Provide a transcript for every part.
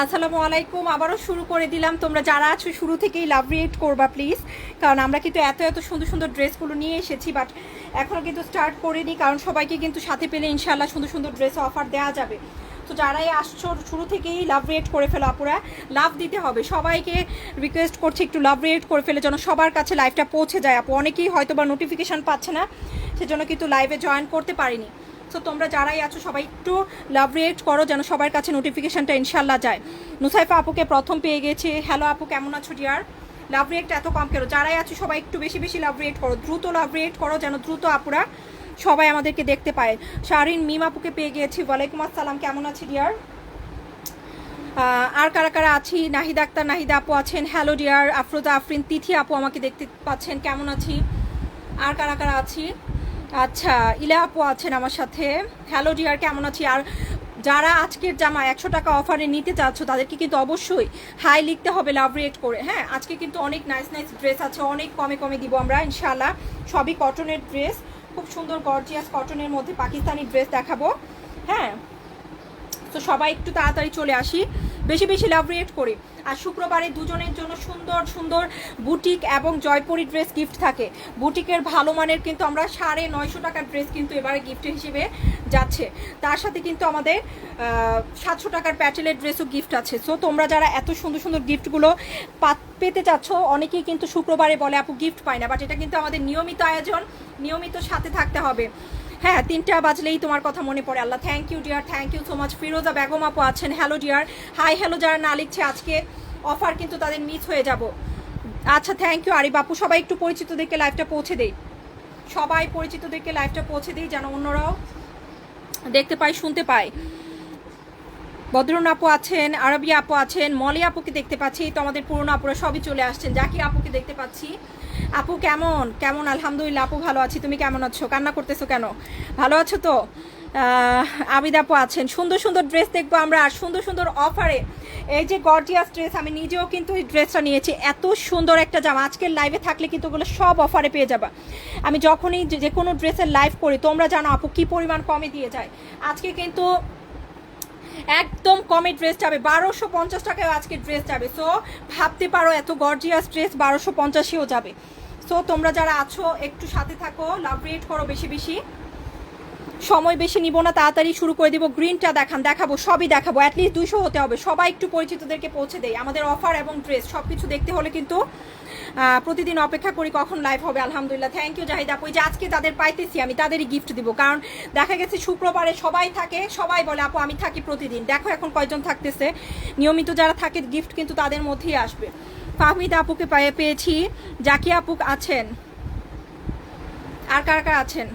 আসসালামু আলাইকুম। আবারও শুরু করে দিলাম। তোমরা যারা আছো শুরু থেকেই লাভ রিয়েক্ট করবা প্লিজ, কারণ আমরা কিন্তু এত এত সুন্দর সুন্দর ড্রেসগুলো নিয়ে এসেছি, বাট এখনও কিন্তু স্টার্ট করিনি, কারণ সবাইকে কিন্তু সাথে পেলে ইনশাল্লাহ সুন্দর সুন্দর ড্রেস অফার দেওয়া যাবে। তো যারাই আসছো শুরু থেকেই লাভ রিয়েক্ট করে ফেলো আপুরা, লাভ দিতে হবে। সবাইকে রিকোয়েস্ট করছি একটু লাভ রিয়েক্ট করে ফেলে যেন সবার কাছে লাইভটা পৌঁছে যায়। আপু অনেকেই হয়তো বা নোটিফিকেশান পাচ্ছে না, সেজন্য কিন্তু লাইভে জয়েন করতে পারিনি। সো তোমরা যারাই আছো সবাই একটু লাভ রিয়েক্ট করো যেন সবার কাছে নোটিফিকেশানটা ইনশাল্লাহ যায়। নুসাইফা আপুকে প্রথম পেয়ে গেছি। হ্যালো আপু, কেমন আছো ডিয়ার? লাভ রিয়েক্ট এত কম কেন? যারাই আছো সবাই একটু বেশি বেশি লাভ রিয়েক্ট করো, দ্রুত লাভ রিয়েক্ট করো যেন দ্রুত আপুরা সবাই আমাদেরকে দেখতে পায়। শারিন মিম আপুকে পেয়ে গিয়েছি। ওয়ালাইকুম আসসালাম, কেমন আছি ডিয়ার? আর কারা কারা আছি? নাহিদা আক্তার, নাহিদা আপু আছেন। Hello dear. আফরোজা আফরিন, তিথি আপু আমাকে দেখতে পাচ্ছেন, কেমন আছি? আর কারা কারা আছি? আচ্ছা, ইলা আপু আছেন আমার সাথে। হ্যালো ডিয়ার, কেমন আছি? আর যারা আজকের জামা 100 টাকা অফারে নিতে চাচ্ছ তাদেরকে কিন্তু অবশ্যই হাই লিখতে হবে লাভ রিয়েক্ট করে। হ্যাঁ, আজকে কিন্তু অনেক নাইস নাইস ড্রেস আছে, অনেক কমে কমে দিব আমরা ইনশাল্লাহ। সবই কটনের ড্রেস, খুব সুন্দর গর্জিয়াস কটনের মধ্যে পাকিস্তানি ড্রেস দেখাবো। হ্যাঁ, তো সবাই একটু তাড়াতাড়ি চলে আসি, বেশি বেশি লাভ রিয়েক্ট করি। আর শুক্রবারে দুজনের জন্য সুন্দর সুন্দর বুটিক এবং জয়পুরি ড্রেস গিফট থাকে। বুটিকের ভালো মানের কিন্তু আমরা 950 টাকার ড্রেস কিন্তু এবারে গিফট হিসেবে যাচ্ছে। তার সাথে কিন্তু আমাদের 700 টাকার প্যাটেলের ড্রেসও গিফট আছে। সো তোমরা যারা এত সুন্দর সুন্দর গিফটগুলো পেতে চাচ্ছ, অনেকেই কিন্তু শুক্রবারে বলে আপু গিফট পায় না, বাট এটা কিন্তু আমাদের নিয়মিত আয়োজন, নিয়মিত সাথে থাকতে হবে। হ্যাঁ, 3টা বাজলেই তোমার কথা মনে পড়ে। আল্লাহ, thank you dear, thank you so much. Firoza Begum আপু আছেন। Hello dear, hi hello. যারা না লিখছে আজকে অফার কিন্তু তাদের মিস হয়ে যাব। আচ্ছা, থ্যাংক ইউ আরিফ আপু। সবাই একটু পরিচিতদেরকে লাইভটা পৌঁছে দেই, সবাই পরিচিতদেরকে লাইভটা পৌঁছে দিই যেন অন্যরাও দেখতে পায়, শুনতে পায়। বদরুন আপু আছেন, আরবি আপু আছেন, মলি আপুকে দেখতে পাচ্ছি। তো আমাদের পুরনো আপুরা সবই চলে আসছেন। জাকির আপুকে দেখতে পাচ্ছি। আপু কেমন কেমন? আলহামদুলিল্লাহ আপু ভালো আছি, তুমি কেমন আছো? কান্না করতেছো কেন? ভালো আছো তো? আবিদ আপু আছেন। সুন্দর সুন্দর ড্রেস দেখবো আমরা, আর সুন্দর সুন্দর অফারে। এই যে গর্জিয়াস ড্রেস, আমি নিজেও কিন্তু এই ড্রেসটা নিয়েছি। এত সুন্দর একটা জামা, আজকের লাইভে থাকলে কিন্তু ওগুলো সব অফারে পেয়ে যাবা। আমি যখনই যে কোনো ড্রেসের লাইভ করি, তোমরা জানো আপু কি পরিমাণ কমে দিয়ে যায়। আজকে কিন্তু একদম কমে ড্রেস যাবে, 1250 টাকায় আজকে ড্রেস যাবে। সো ভাবতে পারো এত গর্জিয়াস ড্রেস 1250-ও যাবে। সো তোমরা যারা আছো একটু সাথে থাকো, লাভ রেট করো বেশি বেশি। সময় বেশি নিব না, তাড়াতাড়ি শুরু করে দিব। গ্রিনটা দেখাবো, সবই দেখাবো। অ্যাটলিস্ট 200 হতে হবে। সবাই একটু পরিচিতদেরকে পৌঁছে দেয়। আমাদের অফার এবং ড্রেস সব কিছু দেখতে হলে কিন্তু প্রতিদিন অপেক্ষা করি কখন লাইভ হবে। আলহামদুলিল্লাহ, থ্যাংক ইউ জাহিদ আপু। যে আজকে তাদের পাইতেছি আমি তাদেরই গিফট দিব, কারণ দেখা গেছে শুক্রবারে সবাই থাকে, সবাই বলে আপু আমি থাকি প্রতিদিন। দেখো এখন কয়জন থাকতেছে, নিয়মিত যারা থাকে গিফট কিন্তু তাদের মধ্যেই আসবে। ফাহমিদা আপুকে পেয়েছি। জাকিয়া আপু আছেন। আর কার কার আছেন?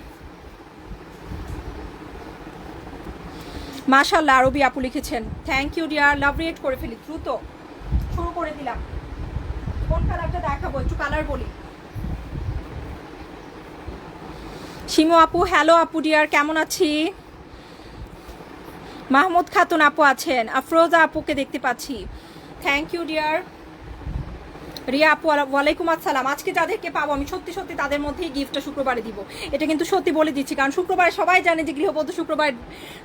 মাশাআল্লাহ, আরবি আপু লিখেছেন। Thank you dear. Love react করে ফেলি, দ্রুত শুরু করে দিলাম। কোন কালারটা দেখাবো একটু কালার বলি। শিমু আপু, হ্যালো আপু ডিয়ার, কেমন আছি? মাহমুদ খাতুন আপু আছেন। আফরোজা আপুকে দেখতে পাচ্ছি। Thank you dear. রিয়া আপু, ওয়ালাইকুম আসসালাম। আজকে যাদেরকে পাবো আমি সত্যি সত্যি তাদের মধ্যেই গিফটটা শুক্রবারে দিব, এটা কিন্তু সত্যি বলে দিচ্ছি। কারণ শুক্রবারে সবাই জানে যে গৃহবধূ শুক্রবার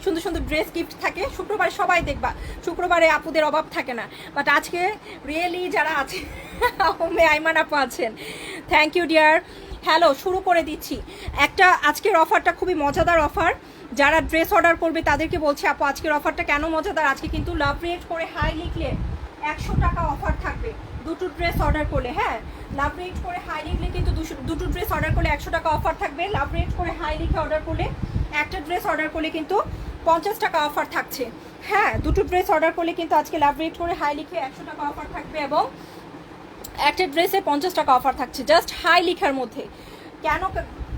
সুন্দর সুন্দর ড্রেস গিফট থাকে। শুক্রবারে সবাই দেখবা, শুক্রবারে আপুদের অভাব থাকে না। বাট আজকে রিয়েলি যারা আছে আইমান আপু আছেন। Thank you deer. হ্যালো, শুরু করে দিচ্ছি। একটা আজকের অফারটা খুবই মজাদার অফার। যারা ড্রেস অর্ডার করবে তাদেরকে বলছি আপু আজকের অফারটা কেন মজাদার। আজকে কিন্তু লাভ রেট করে হাই লিখলে 100 টাকা অফার থাকবে দুটো ড্রেস অর্ডার করলে। হ্যাঁ, লাভ রেট করে হাই লিখলে কিন্তু দুটো ড্রেস অর্ডার করলে 100 টাকা অফার থাকবে। লাভ রেট করে হাই লিখে অর্ডার করলে একটা ড্রেস অর্ডার করলে কিন্তু 50 টাকা অফার থাকছে। হ্যাঁ, দুটো ড্রেস অর্ডার করলে কিন্তু আজকে লাভ রেট করে হাই লিখে 100 টাকা অফার থাকবে এবং একটা ড্রেসে 50 টাকা অফার থাকছে জাস্ট হাই লিখার মধ্যে। কেন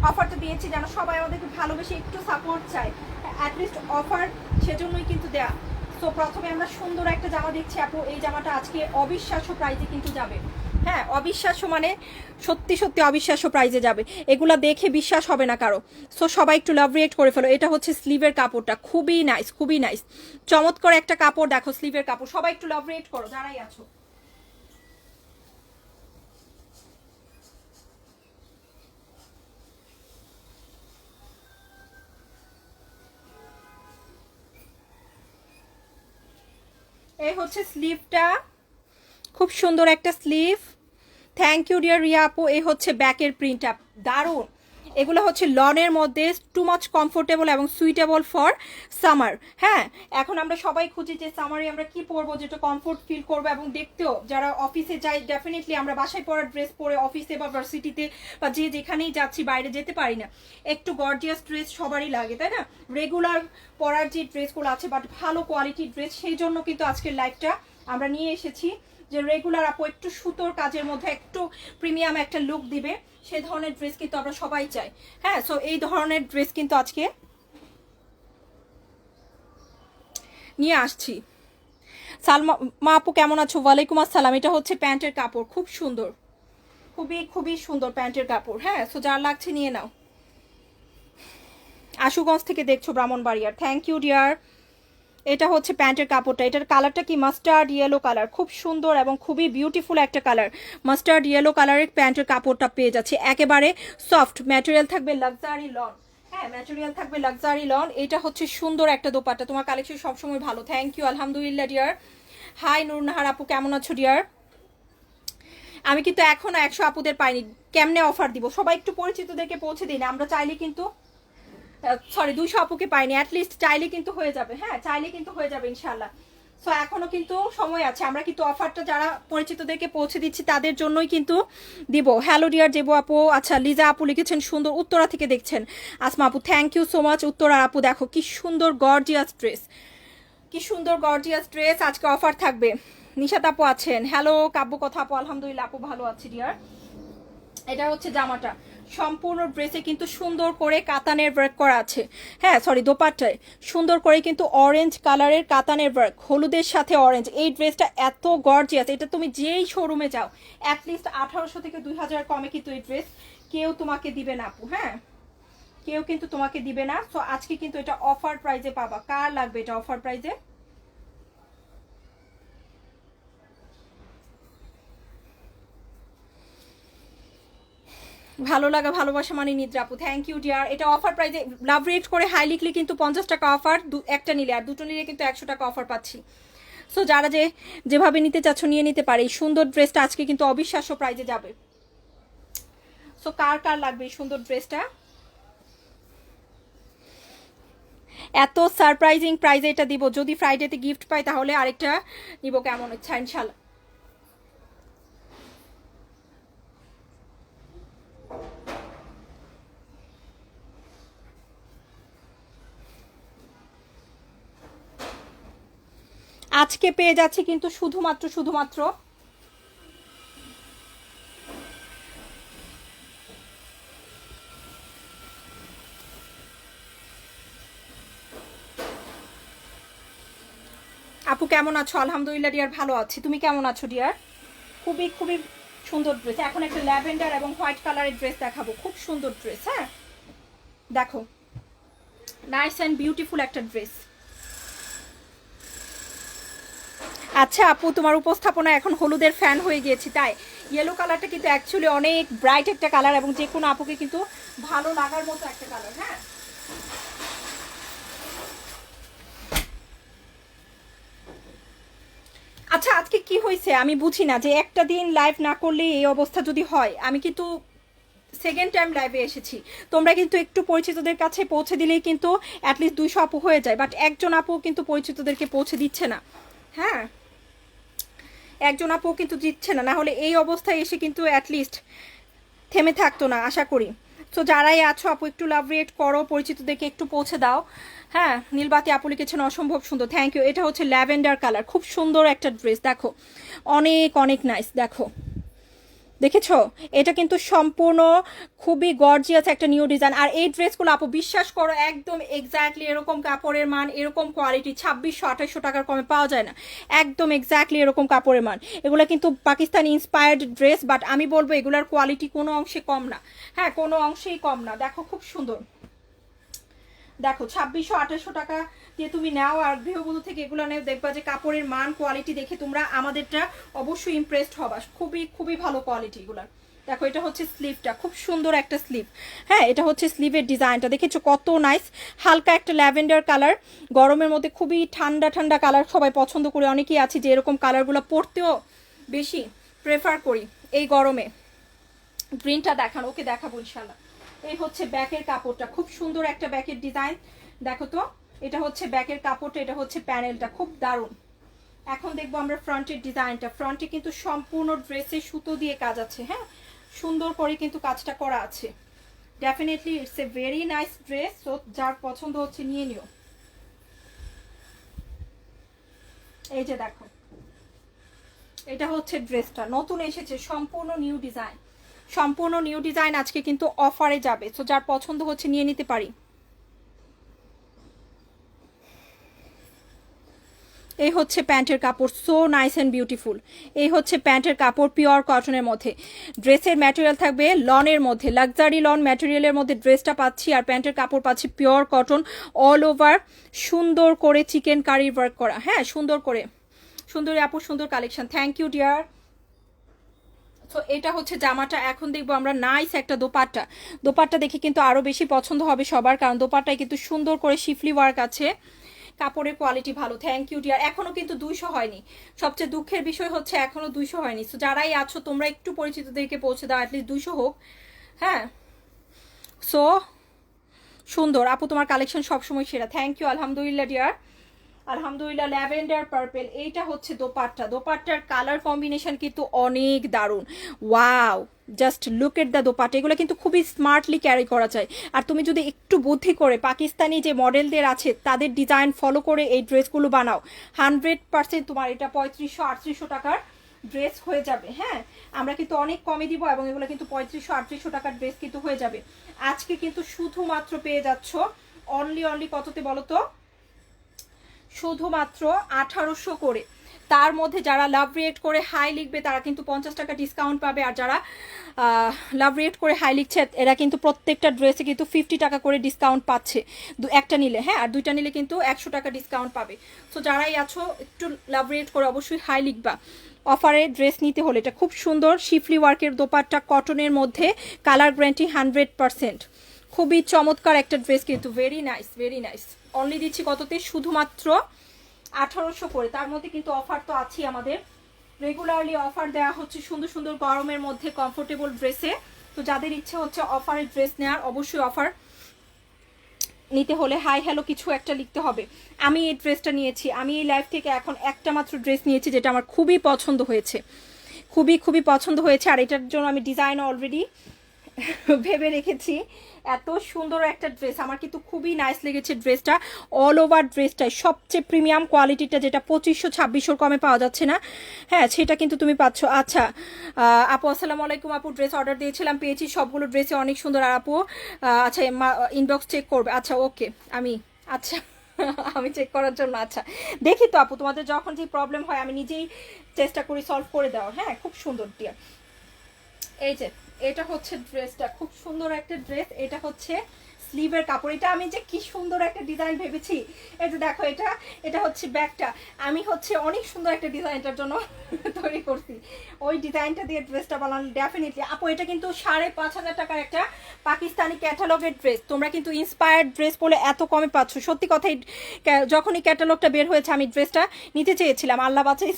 অফারটা দিয়েছি যেন সবাই আমাদেরকে ভালোবেসে একটু সাপোর্ট চায়, অ্যাটলিস্ট অফার সেজন্যই কিন্তু দেয়া। তো প্রথমে আমরা সুন্দর একটা জামা দেখছি আপু। এই জামাটা আজকে অবিশ্বাস্য প্রাইজে কিন্তু যাবে। হ্যাঁ, অবিশ্বাস্য মানে সত্যি সত্যি অবিশ্বাস্য প্রাইজে যাবে। এগুলা দেখে বিশ্বাস হবে না কারো। সো সবাই একটু লাভ রিয়েক্ট করে ফেলো। এটা হচ্ছে স্লিভের কাপড়টা, খুবই নাইস, খুবই নাইস, চমৎকার একটা কাপড়। দেখো স্লিভের কাপড়। সবাই একটু লাভ রিয়েক্ট করো যারাই আছো। এই হচ্ছে স্লিভটা, খুব সুন্দর একটা sleeve. Thank you dear Riya আপু। এই হচ্ছে ব্যাকের প্রিন্টটা, দারুণ। এগুলো হচ্ছে লনের মধ্যে, টু মাচ কমফোর্টেবল এবং সুইটেবল ফর সামার। হ্যাঁ, এখন আমরা সবাই খুঁজি যে সামারে আমরা কি পরবো যেটা কমফোর্ট ফিল করবো এবং দেখতেও, যারা অফিসে যাই ডেফিনেটলি আমরা বাসায় পরার ড্রেস পরে অফিসে বা ভার্সিটিতে বা যে যেখানেই যাচ্ছি, বাইরে যেতে পারি না, একটু গর্জিয়াস ড্রেস সবারই লাগে, তাই না? রেগুলার পরার যে ড্রেসগুলো আছে বাট ভালো কোয়ালিটির ড্রেস, সেই জন্য কিন্তু আজকের লাইভটা আমরা নিয়ে এসেছি যে রেগুলার আপু একটু সুতোর কাজের মধ্যে একটু প্রিমিয়াম একটা লুক দিবে, সেই ধরনের ড্রেস কিন্তু আমরা সবাই চাই। হ্যাঁ, সো এই ধরনের ড্রেস কিন্তু আজকে নিয়ে আসছি। সালমা মা আপু কেমন আছো? ওয়ালাইকুম আসসালাম। এটা হচ্ছে প্যান্টের কাপড়, খুব সুন্দর, খুবই খুবই সুন্দর প্যান্টের কাপড়। হ্যাঁ, সো যার লাগছে নিয়ে নাও। আশুগঞ্জ থেকে দেখছো, ব্রাহ্মণবাড়িয়ার। Thank you dear. এটা হচ্ছে প্যান্টের কাপড়টা, এটার কালারটা কি মাস্টার্ড ইয়েলো কালার, খুব সুন্দর এবং খুবই বিউটিফুল একটা কালার। মাস্টার্ড ইয়েলো কালারের প্যান্টের কাপড়টা পেয়ে যাচ্ছে, একেবারে সফট ম্যাটেরিয়াল থাকবে, লাক্সারি লন। হ্যাঁ, ম্যাটেরিয়াল থাকবে লাক্সারি লন। এটা হচ্ছে সুন্দর একটা দোপাট্টা, তোমার কালেকশন সবসময় ভালো। থ্যাংক ইউ, আলহামদুলিল্লাহ ডিয়ার। হাই নুরনাহার আপু, কেমন আছো ডিয়ার? আমি কিন্তু এখনো 100 আপুদের পাইনি, কেমনে অফার দিব? সবাই একটু পরিচিতদেরকে পৌঁছে দিই না, আমরা চাইলে কিন্তু, সরি 200 আপুকে পাইনি, অ্যাটলিস্ট চাইলে কিন্তু হয়ে যাবে। হ্যাঁ, চাইলে কিন্তু হয়ে যাবে ইনশাল্লাহ। সো এখনো কিন্তু সময় আছে, আমরা কিন্তু অফারটা যারা পরিচিতদেরকে পৌঁছে দিচ্ছি তাদের জন্যই কিন্তু দিব। হ্যালো ডিয়ার জেবু আপু। আচ্ছা, লিজা আপু লিখেছেন সুন্দর, উত্তরা থেকে দেখছেন। আসমা আপু thank you so much. Uttara আপু দেখো কি সুন্দর গর্জিয়াস ড্রেস, কি সুন্দর গর্জিয়াস ড্রেস, আজকে অফার থাকবে। নিশাত আপু আছেন। হ্যালো কাব্য কথা আপু, আলহামদুলিল্লাহ আপু ভালো আছি ডিয়ার। এটা হচ্ছে জামাটা, সম্পূর্ণ ড্রেসে কিন্তু সুন্দর করে কাতানের ওয়ার্ক করা আছে। হ্যাঁ, সরি দোপাট্টায় সুন্দর করে কিন্তু অরেঞ্জ কালারের কাতানের ওয়ার্ক, হলুদের সাথে অরেঞ্জ। এই ড্রেসটা এত গর্জিয়াস, এটা তুমি যেই শোরুমে যাও অ্যাটলিস্ট 1800 থেকে 2000 কমে কিন্তু এই ড্রেস কেউ তোমাকে দিবে না আপু। হ্যাঁ, কেউ কিন্তু তোমাকে দিবে না। সো আজকে কিন্তু এটা অফার প্রাইজে পাবা। কার লাগবে এটা অফার প্রাইজে? ভালো লাগা ভালোবাসা মানে নিদ্রা আপু, থ্যাংক ইউ ডিয়ার। এটা অফার প্রাইজে, লাভ রেট করে হাই লিখলে কিন্তু 50 টাকা অফার, একটা নিলে, আর দুটো নিলে কিন্তু 100 টাকা অফার পাচ্ছি। সো যারা যেভাবে নিতে চাচ্ছ নিয়ে নিতে পারে। এই সুন্দর ড্রেসটা আজকে কিন্তু অবিশ্বাস্য প্রাইজে যাবে। সো কার কার লাগবে এই সুন্দর ড্রেসটা? এত সারপ্রাইজিং প্রাইজে এটা দিব, যদি ফ্রাইডেতে গিফট পাই তাহলে আরেকটা নিব, কেমন ইচ্ছা ইনশাল্লাহ। আজকে পেয়ে যাচ্ছি কিন্তু শুধুমাত্র আপু কেমন আছো? আলহামদুলিল্লাহ ডিয়ার, ভালো আছি। তুমি কেমন আছো ডিয়ার? খুবই খুবই সুন্দর ড্রেস। এখন একটা ল্যাভেন্ডার এবং হোয়াইট কালারের ড্রেস দেখাবো, খুব সুন্দর ড্রেস। হ্যাঁ দেখো, নাইস অ্যান্ড বিউটিফুল একটা ড্রেস। আচ্ছা আপু, তোমার উপস্থাপনা এখন হলুদের ফ্যান হয়ে গিয়েছি তাই? ইয়েলো কালারটা কিন্তু অ্যাকচুয়ালি অনেক ব্রাইট একটা কালার এবং যে কোনো আপুকে কিন্তু ভালো লাগার মতো একটা কালার। হ্যাঁ, আচ্ছা আজকে কি হয়েছে আমি বুঝি না, যে একটা দিন লাইভ না করলে এই অবস্থা যদি হয়। আমি কিন্তু সেকেন্ড টাইম লাইভে এসেছি, তোমরা কিন্তু একটু পরিচিতদের কাছে পৌঁছে দিলেই কিন্তু অ্যাটলিস্ট 200 আপু হয়ে যায়, বাট একজন আপু কিন্তু পরিচিতদেরকে পৌঁছে দিচ্ছে না। হ্যাঁ, একজন আপু কিন্তু দিচ্ছে না, না হলে এই অবস্থায় এসে কিন্তু অ্যাটলিস্ট থেমে থাকতো না আশা করি। তো যারাই আছো আপু একটু লাভ রেট করো, পরিচিতদেরকে একটু পৌঁছে দাও। হ্যাঁ, নীলবাতি আপু লিখেছেন অসম্ভব সুন্দর, থ্যাংক ইউ। এটা হচ্ছে ল্যাভেন্ডার কালার, খুব সুন্দর একটা ড্রেস, দেখো অনেক অনেক নাইস। দেখো দেখেছো, এটা কিন্তু সম্পূর্ণ খুবই গর্জিয়াস একটা নিউ ডিজাইন। আর এই ড্রেসগুলো আপু বিশ্বাস করো একদম এক্স্যাক্টলি এরকম কাপড়ের মান, এরকম কোয়ালিটি 2600-2800 টাকার কমে পাওয়া যায় না। একদম এক্স্যাক্টলি এরকম কাপড়ের মান। এগুলো কিন্তু পাকিস্তানি ইন্সপায়ার্ড ড্রেস, বাট আমি বলবো এগুলোর কোয়ালিটি কোনো অংশে কম না। হ্যাঁ, কোনো অংশেই কম না। দেখো খুব সুন্দর, দেখো 2600-2800 টাকা দিয়ে তুমি নাও আর গৃহবধূ থেকে এগুলো নেও, দেখবা যে কাপড়ের মান কোয়ালিটি দেখে তোমরা আমাদেরটা অবশ্যই ইমপ্রেসড হবা। খুবই খুবই ভালো কোয়ালিটি এগুলার। দেখো এটা হচ্ছে স্লিভটা, খুব সুন্দর একটা স্লিভ। হ্যাঁ, এটা হচ্ছে স্লিভের ডিজাইনটা, দেখেছো কত নাইস। হালকা একটা ল্যাভেন্ডার কালার, গরমের মধ্যে খুবই ঠান্ডা ঠান্ডা কালার, সবাই পছন্দ করে। অনেকেই আছে যে এরকম কালারগুলো পরতেও বেশি প্রেফার করি এই গরমে। গ্রিনটা দেখান, ওকে দেখাবো ইনশাল্লাহ। এই হচ্ছে ব্যাকের কাপড়টা, খুব সুন্দর একটা ব্যাকের ডিজাইন। দেখো তো, এটা হচ্ছে ব্যাকের কাপড়টা, এটা হচ্ছে প্যানেলটা, খুব দারুণ। এখন দেখবো আমরা ফ্রন্টের ডিজাইনটা। ফ্রন্টে কিন্তু সম্পূর্ণ ড্রেসে সুতো দিয়ে কাজ আছে। হ্যাঁ, সুন্দর করে কিন্তু কাজটা করা আছে। Definitely it's a very nice dress. So যার পছন্দ হচ্ছে নিয়ে নিও। এই যে দেখো, এটা হচ্ছে ড্রেসটা, নতুন এসেছে, সম্পূর্ণ নিউ ডিজাইন, সম্পূর্ণ নিউ ডিজাইন। আজকে কিন্তু অফারে যাবে, সো যার পছন্দ হচ্ছে নিয়ে নিতে পারি। এই হচ্ছে প্যান্টের কাপড়, সো নাইস অ্যান্ড বিউটিফুল। এই হচ্ছে প্যান্টের কাপড়, পিওর কটনের মধ্যে। ড্রেসের ম্যাটেরিয়াল থাকবে লনের মধ্যে, লাক্সারি লন ম্যাটেরিয়ালের মধ্যে ড্রেসটা পাচ্ছি। আর প্যান্টের কাপড় পাচ্ছি পিওর কটন, অল ওভার সুন্দর করে চিকেন কারি ওয়ার্ক করা। হ্যাঁ, সুন্দর করে, সুন্দর আপু, সুন্দর কালেকশন, থ্যাংক ইউ ডিয়ার। তো এটা হচ্ছে জামাটা। এখন দেখবো আমরা নাইস একটা দোপাট্টা। দোপাট্টা দেখে কিন্তু আরো বেশি পছন্দ হবে সবার, কারণ দোপাট্টায় কিন্তু সুন্দর করে শিফলি ওয়ার্ক আছে। কাপড়ের কোয়ালিটি ভালো, থ্যাংক ইউ ডিয়ার। এখনো কিন্তু 200 হয়নি, সবচেয়ে দুঃখের বিষয় হচ্ছে এখনো 200 হয়নি। সো যারাই আছো তোমরা একটু পরিচিতদেরকে পৌঁছে দাও, অ্যাটলিস্ট 200 হোক। হ্যাঁ, সো সুন্দর আপু, তোমার কালেকশন সবসময় সেরা, থ্যাংক ইউ। আলহামদুলিল্লাহ ডিয়ার, আলহামদুলিল্লাহ। ল্যাভেন্ডার পার্পেল, এইটা হচ্ছে দোপাট্টা। দোপাট্টার কালার কম্বিনেশন কিন্তু অনেক দারুণ, wow, just look at the dupatta. এগুলো কিন্তু খুবই স্মার্টলি ক্যারি করা যায়। আর তুমি যদি একটু বুদ্ধি করে পাকিস্তানি যে মডেলদের আছে তাদের ডিজাইন ফলো করে এই ড্রেসগুলো বানাও, 100% তোমার এটা 3500-3800 টাকার ড্রেস হয়ে যাবে। হ্যাঁ, আমরা কিন্তু অনেক কমে দিব, এবং এগুলো কিন্তু 3500-3800 টাকার ড্রেস কিন্তু হয়ে যাবে। আজকে কিন্তু শুধুমাত্র পেয়ে যাচ্ছ অনলি কততে বলো তো, শুধুমাত্র 1800 করে। তার মধ্যে যারা লাভ রিয়েক্ট করে হাই লিখবে তারা কিন্তু 50 টাকা ডিসকাউন্ট পাবে। আর যারা লাভ রিয়েক্ট করে হাই লিখছে এরা কিন্তু প্রত্যেকটা ড্রেসে কিন্তু 50 টাকা করে ডিসকাউন্ট পাচ্ছে একটা নিলে। হ্যাঁ, আর দুইটা নিলে কিন্তু 100 টাকা ডিসকাউন্ট পাবে। সো যারাই আছো একটু লাভ রিয়েক্ট করে অবশ্যই হাই লিখবা অফারে ড্রেস নিতে হলে। এটা খুব সুন্দর শিফলি ওয়ার্কের দোপাট্টা, কটনের মধ্যে, কালার গ্যারান্টি 100%। খুবই চমৎকার একটা ড্রেস কিন্তু, very nice, very nice. Only দিচ্ছি কততে, শুধুমাত্র 1800 করে। তার মধ্যে কিন্তু অফার তো আছেই আমাদের, রেগুলারলি অফার দেওয়া হচ্ছে সুন্দর সুন্দর গরমের মধ্যে কমফোর্টেবল ড্রেসে। তো যাদের ইচ্ছে হচ্ছে অফারের ড্রেস নেওয়ার, অবশ্যই অফার নিতে হলে হাই হ্যালো কিছু একটা লিখতে হবে। আমি এই ড্রেসটা নিয়েছি, আমি এই লাইফ থেকে এখন একটা মাত্র ড্রেস নিয়েছি যেটা আমার খুবই পছন্দ হয়েছে, খুবই খুবই পছন্দ হয়েছে। আর এটার জন্য আমি ডিজাইন অলরেডি ভেবে রেখেছি। এত সুন্দর একটা ড্রেস, আমার কিন্তু খুবই নাইস লেগেছে ড্রেসটা। অল ওভার ড্রেসটাই সবচেয়ে প্রিমিয়াম কোয়ালিটিটা, যেটা 2500-2600 কমে পাওয়া যাচ্ছে না। হ্যাঁ, সেটা কিন্তু তুমি পাচ্ছ। আচ্ছা আপু, আসসালামু আলাইকুম আপু, ড্রেস অর্ডার দিয়েছিলাম, পেয়েছি, সবগুলো ড্রেসে অনেক সুন্দর। আর আপু আচ্ছা ইনবক্স চেক করবে, আচ্ছা ওকে, আমি আচ্ছা আমি চেক করার জন্য, আচ্ছা দেখি তো আপু, তোমাদের যখন যে প্রবলেম হয় আমি নিজেই চেষ্টা করি সলভ করে দেওয়ার। হ্যাঁ, খুব সুন্দর ডিয়ার। এই যে এটা হচ্ছে ড্রেসটা, খুব সুন্দর একটা ড্রেস। এটা হচ্ছে স্লিভের কাপড়। এটা আমি যে কি সুন্দর একটা ডিজাইন ভেবেছি। এই যে দেখো, এটা হচ্ছে ব্যাগটা। আমি হচ্ছে অনেক সুন্দর একটা ডিজাইনটার জন্য তৈরি করছি, ওই ডিজাইনটা দিয়ে ড্রেসটা বানানো। ডেফিনেটলি আপু, এটা কিন্তু 5500 টাকার একটা পাকিস্তানি ক্যাটালগের ড্রেস। তোমরা কিন্তু ইন্সপায়ার্ড ড্রেস বলে এত কমে পাচ্ছ। সত্যি কথাই, যখনই ক্যাটালগটা বের হয়েছে আমি ড্রেসটা নিতে চেয়েছিলাম, আল্লাহ বাঁচাই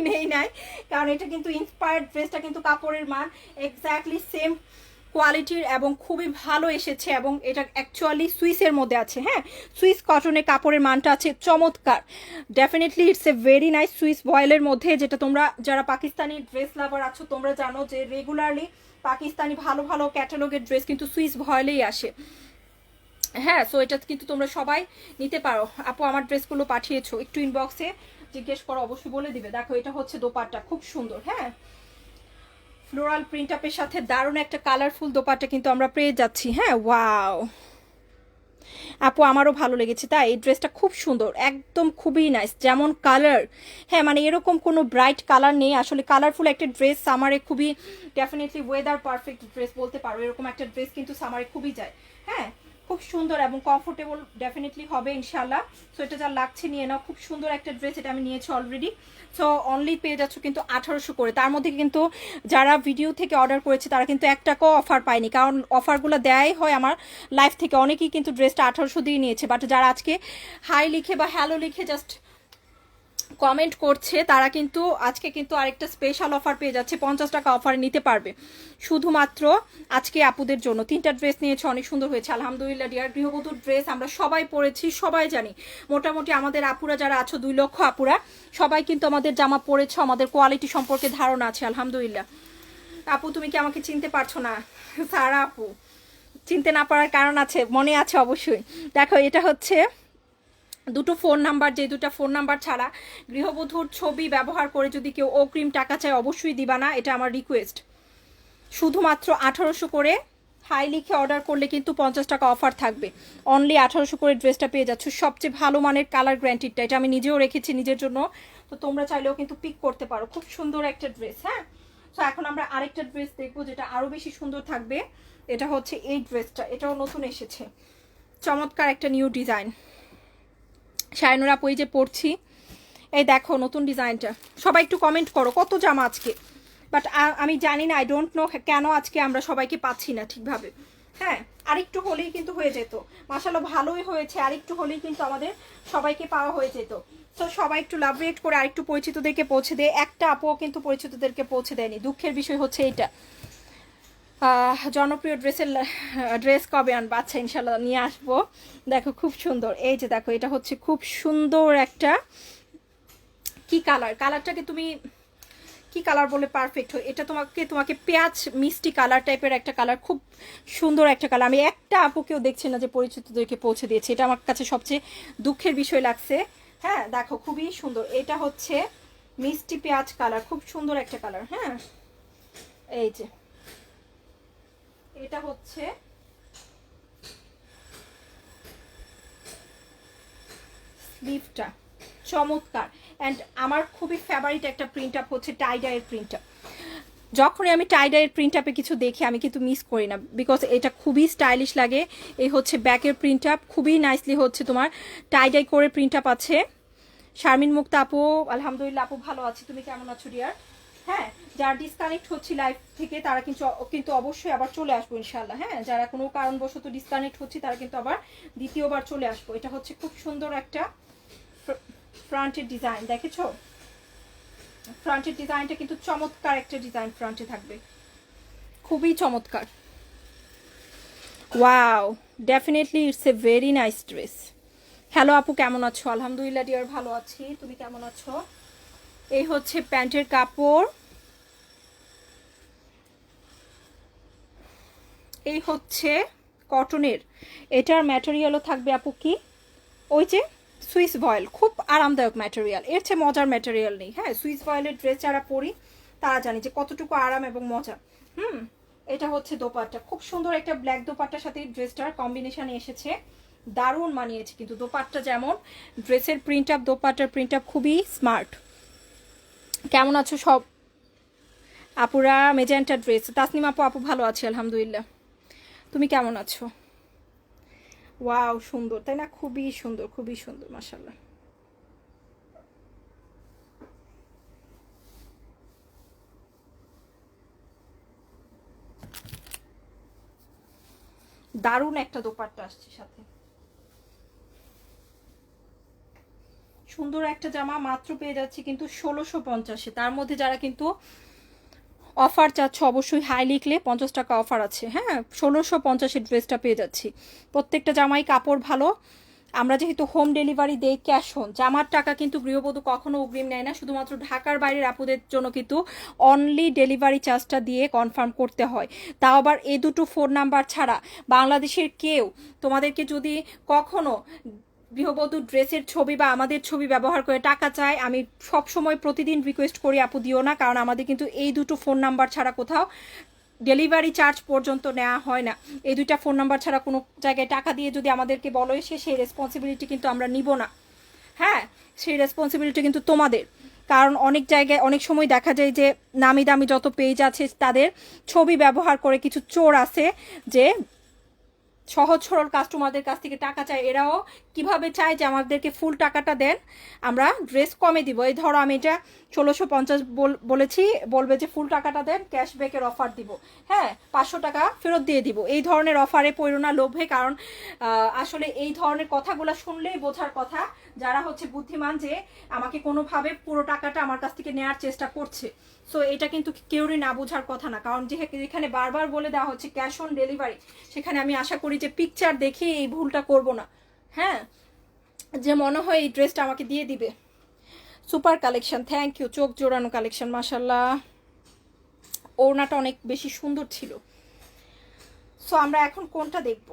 নেই নাই, কারণ এটা কিন্তু ইন্সপায়ার্ড ড্রেসটা কিন্তু কাপড়ের মান এক্স্যাক্টলি সেম কোয়ালিটির এবং খুবই ভালো এসেছে। এবং এটা অ্যাকচুয়ালি সুইসের মধ্যে আছে। হ্যাঁ, সুইস কটনের কাপড়ের মানটা আছে চমৎকার। Definitely it's a very nice Swiss ভয়েলের মধ্যে, যেটা তোমরা যারা পাকিস্তানি ড্রেস লাভার আছো তোমরা জানো যে রেগুলারলি পাকিস্তানি ভালো ভালো ক্যাটালগের ড্রেস কিন্তু সুইস ভয়েলেই আসে। হ্যাঁ, সো এটা কিন্তু তোমরা সবাই নিতে পারো। আপু আমার ড্রেসগুলো পাঠিয়েছো, একটু ইনবক্সে জিজ্ঞেস করো, অবশ্যই বলে দিবে। দেখো এটা হচ্ছে দোপাট্টা, খুব সুন্দর। হ্যাঁ, ফ্লোরাল প্রিন্ট আপের সাথে দারুণ একটা কালারফুল দোপাট্টা কিন্তু আমরা পেয়ে যাচ্ছি। হ্যাঁ, ওয়াও আপু, আমারও ভালো লেগেছে। তাই এই ড্রেসটা খুব সুন্দর, একদম খুবই নাইস, যেমন কালার। হ্যাঁ, মানে এরকম কোনো ব্রাইট কালার নেই আসলে। কালারফুল একটা ড্রেস সামারে খুবই, ডেফিনেটলি ওয়েদার পারফেক্ট ড্রেস বলতে পারো। এরকম একটা ড্রেস কিন্তু সামারে খুবই যায়। হ্যাঁ, খুব সুন্দর এবং কমফোর্টেবল ডেফিনেটলি হবে ইনশাল্লাহ। সো এটা যা লাগছে নিয়ে নাও, খুব সুন্দর একটা ড্রেস, এটা আমি নিয়েছি অলরেডি। সো অনলি পেয়ে যাচ্ছ কিন্তু 1800 করে। তার মধ্যে কিন্তু যারা ভিডিও থেকে অর্ডার করেছে তারা কিন্তু 1 টাকাও অফার পায়নি, কারণ অফারগুলো দেয়াই হয় আমার লাইফ থেকে। অনেকেই কিন্তু ড্রেসটা 1800 দিয়ে নিয়েছে, বাট যারা আজকে হাই লিখে বা হ্যালো লিখে জাস্ট কমেন্ট করছে তারা কিন্তু আজকে কিন্তু আরেকটা স্পেশাল অফার পেয়ে যাচ্ছে, 50 টাকা অফার নিতে পারবে শুধুমাত্র আজকে আপুদের জন্য। 3টা ড্রেস নিয়েছে, অনেক সুন্দর হয়েছে আলহামদুলিল্লাহ ডিয়ার। গৃহবধূর ড্রেস আমরা সবাই পরেছি, সবাই জানি। মোটামুটি আমাদের আপুরা যারা আছো 2 লক্ষ আপুরা সবাই কিন্তু আমাদের জামা পরেছ, আমাদের কোয়ালিটি সম্পর্কে ধারণা আছে আলহামদুলিল্লাহ। আপু তুমি কি আমাকে চিনতে পারছো না? সারা আপু চিনতে না পারার কারণ আছে, মনে আছে অবশ্যই। দেখো এটা হচ্ছে দুটো ফোন নাম্বার, যে দুটো ফোন নাম্বার ছাড়া গৃহবধূর ছবি ব্যবহার করে যদি কেউ অগ্রিম টাকা চায় অবশ্যই দিবা না, এটা আমার রিকোয়েস্ট। শুধুমাত্র 1800 করে হাই লিখে অর্ডার করলে কিন্তু 50 টাকা অফার থাকবে। অনলি 1800 করে ড্রেসটা পেয়ে যাচ্ছ, সবচেয়ে ভালো মানের কালার গ্যারান্টিডটা। এটা আমি নিজেও রেখেছি নিজের জন্য, তো তোমরা চাইলেও কিন্তু পিক করতে পারো। খুব সুন্দর একটা ড্রেস। হ্যাঁ, তো এখন আমরা আরেকটা ড্রেস দেখবো যেটা আরও বেশি সুন্দর থাকবে। এটা হচ্ছে এই ড্রেসটা, এটাও নতুন এসেছে, চমৎকার একটা নিউ ডিজাইন। শায়নুরা আপু এই যে পড়ছি, এই দেখো নতুন ডিজাইনটা। সবাই একটু কমেন্ট করো কত জামা আজকে, বাট আমি জানি না, আই ডোন্ট নো কেন আজকে আমরা সবাইকে পাচ্ছি না ঠিকভাবে। হ্যাঁ, আরেকটু হলেই কিন্তু হয়ে যেত, মাশাআল্লাহ ভালোই হয়েছে, আরেকটু হলেই কিন্তু আমাদের সবাইকে পাওয়া হয়ে যেত। তো সবাই একটু লাভ রেট করে আরেকটু পরিচিতদেরকে পৌঁছে দেয়। একটা আপুও কিন্তু পরিচিতদেরকে পৌঁছে দেয়নি, দুঃখের বিষয় হচ্ছে এইটা। জনপ্রিয় ড্রেস কবে আনবো? আচ্ছা ইনশাল্লাহ নিয়ে আসবো। দেখো খুব সুন্দর, এই যে দেখো এটা হচ্ছে খুব সুন্দর একটা কি কালার, কালারটাকে তুমি কি কালার বলে পারফেক্ট হয় এটা, তোমাকে পেঁয়াজ মিষ্টি কালার টাইপের একটা কালার, খুব সুন্দর একটা কালার। আমি একটা আপুকেও দেখছি না যে পরিচিতদেরকে পৌঁছে দিয়েছে, এটা আমার কাছে সবচেয়ে দুঃখের বিষয় লাগছে। হ্যাঁ দেখো খুবই সুন্দর, এটা হচ্ছে মিষ্টি পেঁয়াজ কালার, খুব সুন্দর একটা কালার। হ্যাঁ এই যে এটা হচ্ছে স্লিভটা, চমৎকার। অ্যান্ড আমার খুবই ফেভারিট একটা প্রিন্ট আপ হচ্ছে টাই ডাইয়ের প্রিন্ট আপ। যখনই আমি টাই ডাইয়ের প্রিন্ট আপে কিছু দেখি আমি কিন্তু মিস করি না, বিকজ এটা খুবই স্টাইলিশ লাগে। এই হচ্ছে ব্যাকের প্রিন্ট আপ, খুবই নাইসলি হচ্ছে তোমার টাই ডাই করে প্রিন্ট আপ আছে। শারমিন মুক্তা আপু আলহামদুলিল্লাহ আপু ভালো আছি, তুমি কেমন আছো ডিয়ার? হ্যাঁ, যারা ডিসকানেক্ট হচ্ছে লাইভ থেকে তারা কিন্তু অবশ্যই আবার চলে আসবো ইনশাল্লাহ। হ্যাঁ, যারা কোনো কারণবশত ডিসকানেক্ট হচ্ছে তারা কিন্তু আবার দ্বিতীয়বার চলে আসবো। এটা হচ্ছে খুব সুন্দর একটা ফ্রন্টের ডিজাইন, দেখেছো? ফ্রন্টের ডিজাইনটা কিন্তু চমৎকার একটা ডিজাইন ফ্রন্টে থাকবে, খুবই চমৎকার। Wow, definitely it's a very nice dress. Hello আপু কেমন আছো? আলহামদুলিল্লাহ ডিয়ার ভালো আছি, তুমি কেমন আছো? এই হচ্ছে প্যান্টের কাপড়, এই হচ্ছে কটনের, এটার ম্যাটেরিয়ালও থাকবে আপু কি ওই যে সুইস ভয়েল, খুব আরামদায়ক ম্যাটেরিয়াল, এর চেয়ে মজার ম্যাটেরিয়াল নেই। হ্যাঁ, সুইস ভয়েলের ড্রেস যারা পরি তারা জানি যে কতটুকু আরাম এবং মজা। এটা হচ্ছে দোপাট্টা, খুব সুন্দর একটা ব্ল্যাক দোপাট্টার সাথে ড্রেসটার কম্বিনেশনে এসেছে, দারুণ মানিয়েছে কিন্তু। দোপাট্টা যেমন, ড্রেসের প্রিন্ট আপ, দোপাট্টার প্রিন্ট আপ খুবই স্মার্ট। কেমন আছো সব আপুরা? মেজেন্টা ড্রেস, তাসনিম আপু আপু ভালো আছি আলহামদুলিল্লাহ, তুমি কেমন আছো? ওয়াও সুন্দর তাই না? খুবই সুন্দর, খুবই সুন্দর মাশাআল্লাহ। দারুণ একটা দোপাট্টা আসছে সাথে, সুন্দর একটা জামা মাত্র পেয়ে যাচ্ছি কিন্তু 1650-এ। তার মধ্যে যারা কিন্তু অফার চাচ্ছ অবশ্যই হাই লিখলে 50 টাকা অফার আছে। হ্যাঁ, 1650-এর ড্রেসটা পেয়ে যাচ্ছি। প্রত্যেকটা জামাই কাপড় ভালো। আমরা যেহেতু হোম ডেলিভারি দেই ক্যাশ অন, জামার টাকা কিন্তু গৃহবধূ কখনো অগ্রিম নেয় না, শুধুমাত্র ঢাকার বাইরের আপুদের জন্য কিন্তু অনলি ডেলিভারি চার্জটা দিয়ে কনফার্ম করতে হয়। তাও আবার এই দুটো ফোন নাম্বার ছাড়া বাংলাদেশের কেউ তোমাদেরকে যদি কখনো গৃহবধূ ড্রেসের ছবি বা আমাদের ছবি ব্যবহার করে টাকা চায়, আমি সব সময় প্রতিদিন রিকোয়েস্ট করি আপু দিও না, কারণ আমাদের কিন্তু এই দুটো ফোন নাম্বার ছাড়া কোথাও ডেলিভারি চার্জ পর্যন্ত নেওয়া হয় না। এই দুইটা ফোন নাম্বার ছাড়া কোনো জায়গায় টাকা দিয়ে যদি আমাদেরকে বলো এসে, সেই রেসপন্সিবিলিটি কিন্তু আমরা নিব না। হ্যাঁ, সেই রেসপন্সিবিলিটি কিন্তু তোমাদের, কারণ অনেক জায়গায় অনেক সময় দেখা যায় যে নামি দামি যত পেজ আছে তাদের ছবি ব্যবহার করে কিছু চোর আছে যে সহজ সরল কাস্টমারদের কাছ থেকে টাকা চায়, এরাও কিভাবে চায় যে আমাদেরকে ফুল টাকাটা দেন, আমরা ড্রেস কমে দিব। এই ধরো আমি এটা 1650 বলেছি, বলবে যে ফুল টাকাটা দেন, ক্যাশব্যাকের অফার দিব, হ্যাঁ 500 টাকা ফেরত দিয়ে দিব। এই ধরনের অফারে পড়ো না লোভে, কারণ আসলে এই ধরনের কথাগুলো শুনলেই বোঝার কথা যারা হচ্ছে বুদ্ধিমান, যে আমাকে কোনোভাবে পুরো টাকাটা আমার কাছ থেকে নেওয়ার চেষ্টা করছে। সো এটা কিন্তু কেউরই না বোঝার কথা না, কারণ যেখানে বারবার বলে দেওয়া হচ্ছে ক্যাশ অন ডেলিভারি, সেখানে আমি আশা করি যে পিকচার দেখে এই ভুলটা করব না, হ্যাঁ, যে মনে হয় এই ড্রেসটা আমাকে দিয়ে দিবে। Super collection, thank you. চোখ জোড়ানো কালেকশন, মাশাল্লাহ, ওড়নাটা অনেক বেশি সুন্দর ছিল। সো আমরা এখন কোনটা দেখব?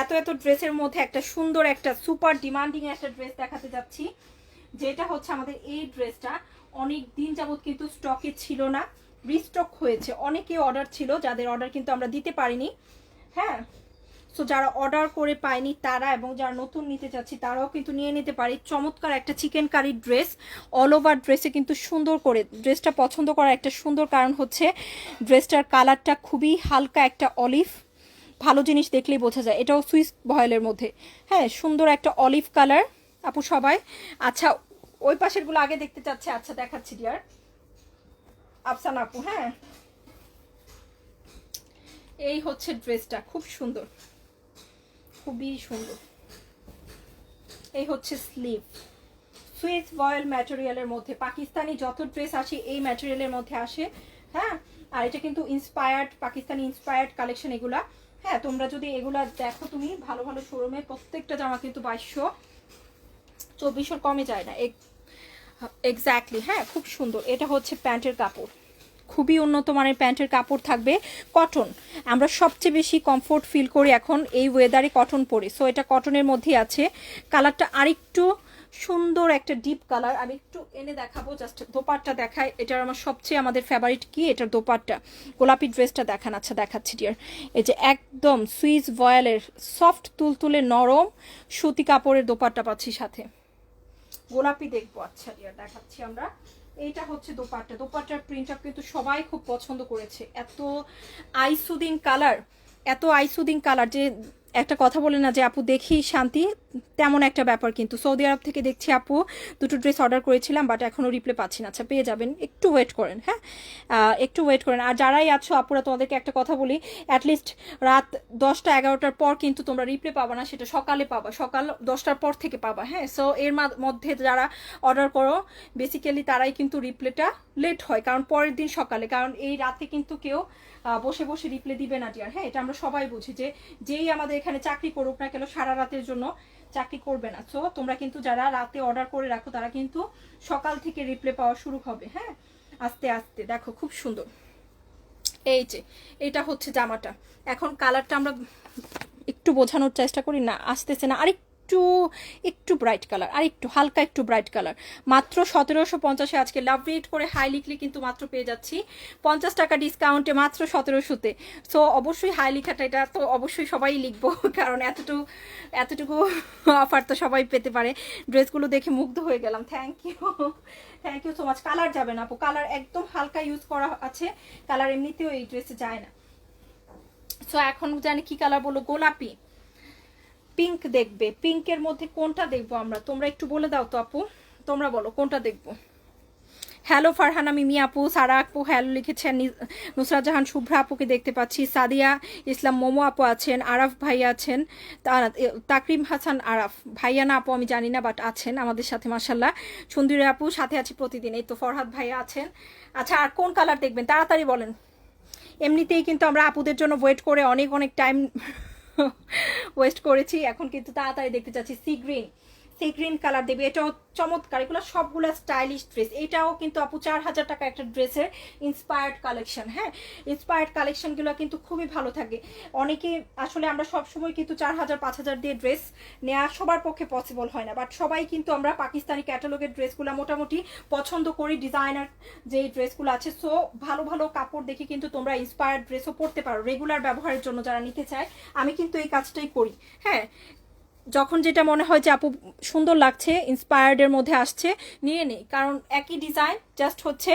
এত এত ড্রেসের মধ্যে একটা সুন্দর, একটা সুপার ডিমান্ডিং একটা ড্রেস দেখাতে যাচ্ছি, যেটা হচ্ছে আমাদের এই ড্রেসটা অনেক দিন যাবত কিন্তু স্টকে ছিল না, রিস্টক হয়েছে। অনেকে অর্ডার ছিল, যাদের অর্ডার কিন্তু আমরা দিতে পারিনি, হ্যাঁ। সো যারা অর্ডার করে পায়নি তারা, এবং যারা নতুন নিতে চাচ্ছি তারাও কিন্তু নিয়ে নিতে পারি। চমৎকার একটা chikankari dress, all over ড্রেসে কিন্তু সুন্দর করে ড্রেসটা পছন্দ করার একটা সুন্দর কারণ হচ্ছে ড্রেসটার কালারটা খুবই হালকা একটা অলিভ, ভালো জিনিস দেখলেই বোঝা যায়। এটাও সুইস ভয়েলের মধ্যে, হ্যাঁ, সুন্দর একটা অলিভ কালার। আপু সবাই আচ্ছা ওই পাশেরগুলো আগে দেখতে চাচ্ছে, আচ্ছা দেখাচ্ছি ডিয়ার আফসানা আপু, হ্যাঁ। এই হচ্ছে ড্রেসটা, খুব সুন্দর, খুবই সুন্দর। এই হচ্ছে স্লিভ, সুইস ভয়েল ম্যাটেরিয়ালের মধ্যে। পাকিস্তানি যত ড্রেস আসে এই ম্যাটেরিয়ালের মধ্যে আসে, হ্যাঁ। আর এটা কিন্তু ইন্সপায়ার্ড, পাকিস্তানি ইন্সপায়ার্ড কালেকশন এগুলা, হ্যাঁ। তোমরা যদি এগুলা দেখো তুমি ভালো ভালো শোরুমে, প্রত্যেকটা জামা কিন্তু 2200-2400 কমে যায় না, এক্স্যাক্টলি, হ্যাঁ। খুব সুন্দর। এটা হচ্ছে প্যান্টের কাপড়, খুবই উন্নত মানের প্যান্টের কাপড় থাকবে, কটন। আমরা সবচেয়ে বেশি কমফোর্ট ফিল করি এখন এই ওয়েদারে কটন পরে। সো এটা কটনের মধ্যেই আছে। কালারটা আরেকটু সুন্দর একটা ডিপ কালার, আমি একটু এনে দেখাবো, জাস্ট দোপাট্টা দেখাই। এটার আমার সবচেয়ে আমাদের ফেভারিট কি, এটার দোপাট্টা। গোলাপি ড্রেসটা দেখান, আচ্ছা দেখাচ্ছি ডিয়ার। এই যে একদম সুইস ভয়েলের সফট তুলতুলে নরম সুতি কাপড়ের দোপাট্টা পাচ্ছি সাথে। গোলাপি দেখবো, আচ্ছা ডিয়ার দেখাচ্ছি আমরা। এইটা হচ্ছে দোপাট্টা, দোপাট্টার প্রিন্টটা কিন্তু সবাই খুব পছন্দ করেছে। এত আইসুদিং কালার, এত আইসুদিং কালার, যে একটা কথা বলে না যে আপু দেখি শান্তি, তেমন একটা ব্যাপার। কিন্তু সৌদি আরব থেকে দেখছি আপু দুটো ড্রেস অর্ডার করেছিলাম, বাট এখনও রিপ্লাই পাচ্ছি না। আচ্ছা পেয়ে যাবেন, একটু ওয়েট করেন, হ্যাঁ, একটু ওয়েট করেন। আর যারাই আছো আপুরা, তোমাদেরকে একটা কথা বলি, অ্যাটলিস্ট রাত 10টা-11টার পর কিন্তু তোমরা রিপ্লাই পাবা না, সেটা সকালে পাবা, সকাল 10টার পর থেকে পাবা, হ্যাঁ। সো এর মধ্যে যারা অর্ডার করো বেসিক্যালি তারাই কিন্তু রিপ্লাইটা লেট হয়, কারণ পরের দিন সকালে, কারণ এই রাতে কিন্তু কেউ বসে বসে রিপ্লাই দিবে না ডিয়ার, হ্যাঁ। এটা আমরা সবাই বুঝি, যে যেই আমাদের এখানে চাকরি করুক না কেন সারা রাতের জন্য চাকরি করবে না। সো তোমরা কিন্তু যারা রাতে অর্ডার করে রাখো তারা কিন্তু সকাল থেকে রিপ্লাই পাওয়া শুরু হবে, হ্যাঁ, আস্তে আস্তে। দেখো খুব সুন্দর, এই যে এটা হচ্ছে জামাটা। এখন কালারটা আমরা একটু বোঝানোর চেষ্টা করি, না আসতেছে না, একটু ব্রাইট কালার, আর একটু হালকা একটু ব্রাইট কালার। মাত্র 1750-এ আজকে লাভ রেট করে হাই লিখলে কিন্তু মাত্র পেয়ে যাচ্ছি 50 টাকা ডিসকাউন্টে মাত্র 1700-তে। সো অবশ্যই হাই লিখাটা, এটা তো অবশ্যই সবাই লিখবো, কারণ এতটুকু অফার তো সবাই পেতে পারে। ড্রেসগুলো দেখে মুগ্ধ হয়ে গেলাম, thank you so much. Colour যাবে না আপু, কালার একদম হালকা ইউজ করা আছে, কালার এমনিতেও এই ড্রেসে যায় না। সো এখন জানি কি কালার বলো, গোলাপি, পিঙ্ক দেখবে, পিঙ্কের মধ্যে কোনটা দেখবো আমরা, তোমরা একটু বলে দাও তো আপু, তোমরা বলো কোনটা দেখবো। হ্যালো ফারহানা মিমি আপু, সারা আপু হ্যালো লিখেছেন, নুসরাত জাহান শুভ্রা আপুকে দেখতে পাচ্ছি, সাদিয়া ইসলাম মোমো আপু আছেন, আরাফ ভাই আছেন, তাকরিম হাসান আরাফ ভাইয়া না আপু আমি জানি না, বাট আছেন আমাদের সাথে মাশাল্লাহ। সুন্দরী আপু সাথে আছি প্রতিদিন, এই তো ফরহাদ ভাইয়া আছেন। আচ্ছা আর কোন কালার দেখবেন তাড়াতাড়ি বলেন, এমনিতেই কিন্তু আমরা আপুদের জন্য ওয়েট করে অনেক টাইম ওয়েস্ট করেছি, এখন কিন্তু তাড়াতাড়ি দেখতে চাচ্ছি। সি গ্রিন কালার দেবে, এটাও চমৎকার, এগুলো সবগুলো স্টাইলিশ ড্রেস। এটাও কিন্তু আপু 4000 টাকা একটা ড্রেসের ইন্সপায়ার্ড কালেকশন, হ্যাঁ। ইন্সপায়ার্ড কালেকশনগুলো কিন্তু খুবই ভালো থাকে। অনেকে আসলে আমরা সবসময় কিন্তু 4000-5000 দিয়ে ড্রেস নেওয়া সবার পক্ষে পসিবল হয় না, বাট সবাই কিন্তু আমরা পাকিস্তানি ক্যাটালগের ড্রেসগুলো মোটামুটি পছন্দ করি, ডিজাইনার যে ড্রেসগুলো আছে। সো ভালো ভালো কাপড় দেখে কিন্তু তোমরা ইন্সপায়ার্ড ড্রেসও পরতে পারো রেগুলার ব্যবহারের জন্য যারা নিতে চায়। আমি কিন্তু এই কাজটাই করি, হ্যাঁ। যখন যেটা মনে হয় যে আপু সুন্দর লাগছে, ইন্সপায়ার্ডের মধ্যে আসছে, নিয়ে নেই, কারণ একই ডিজাইন, জাস্ট হচ্ছে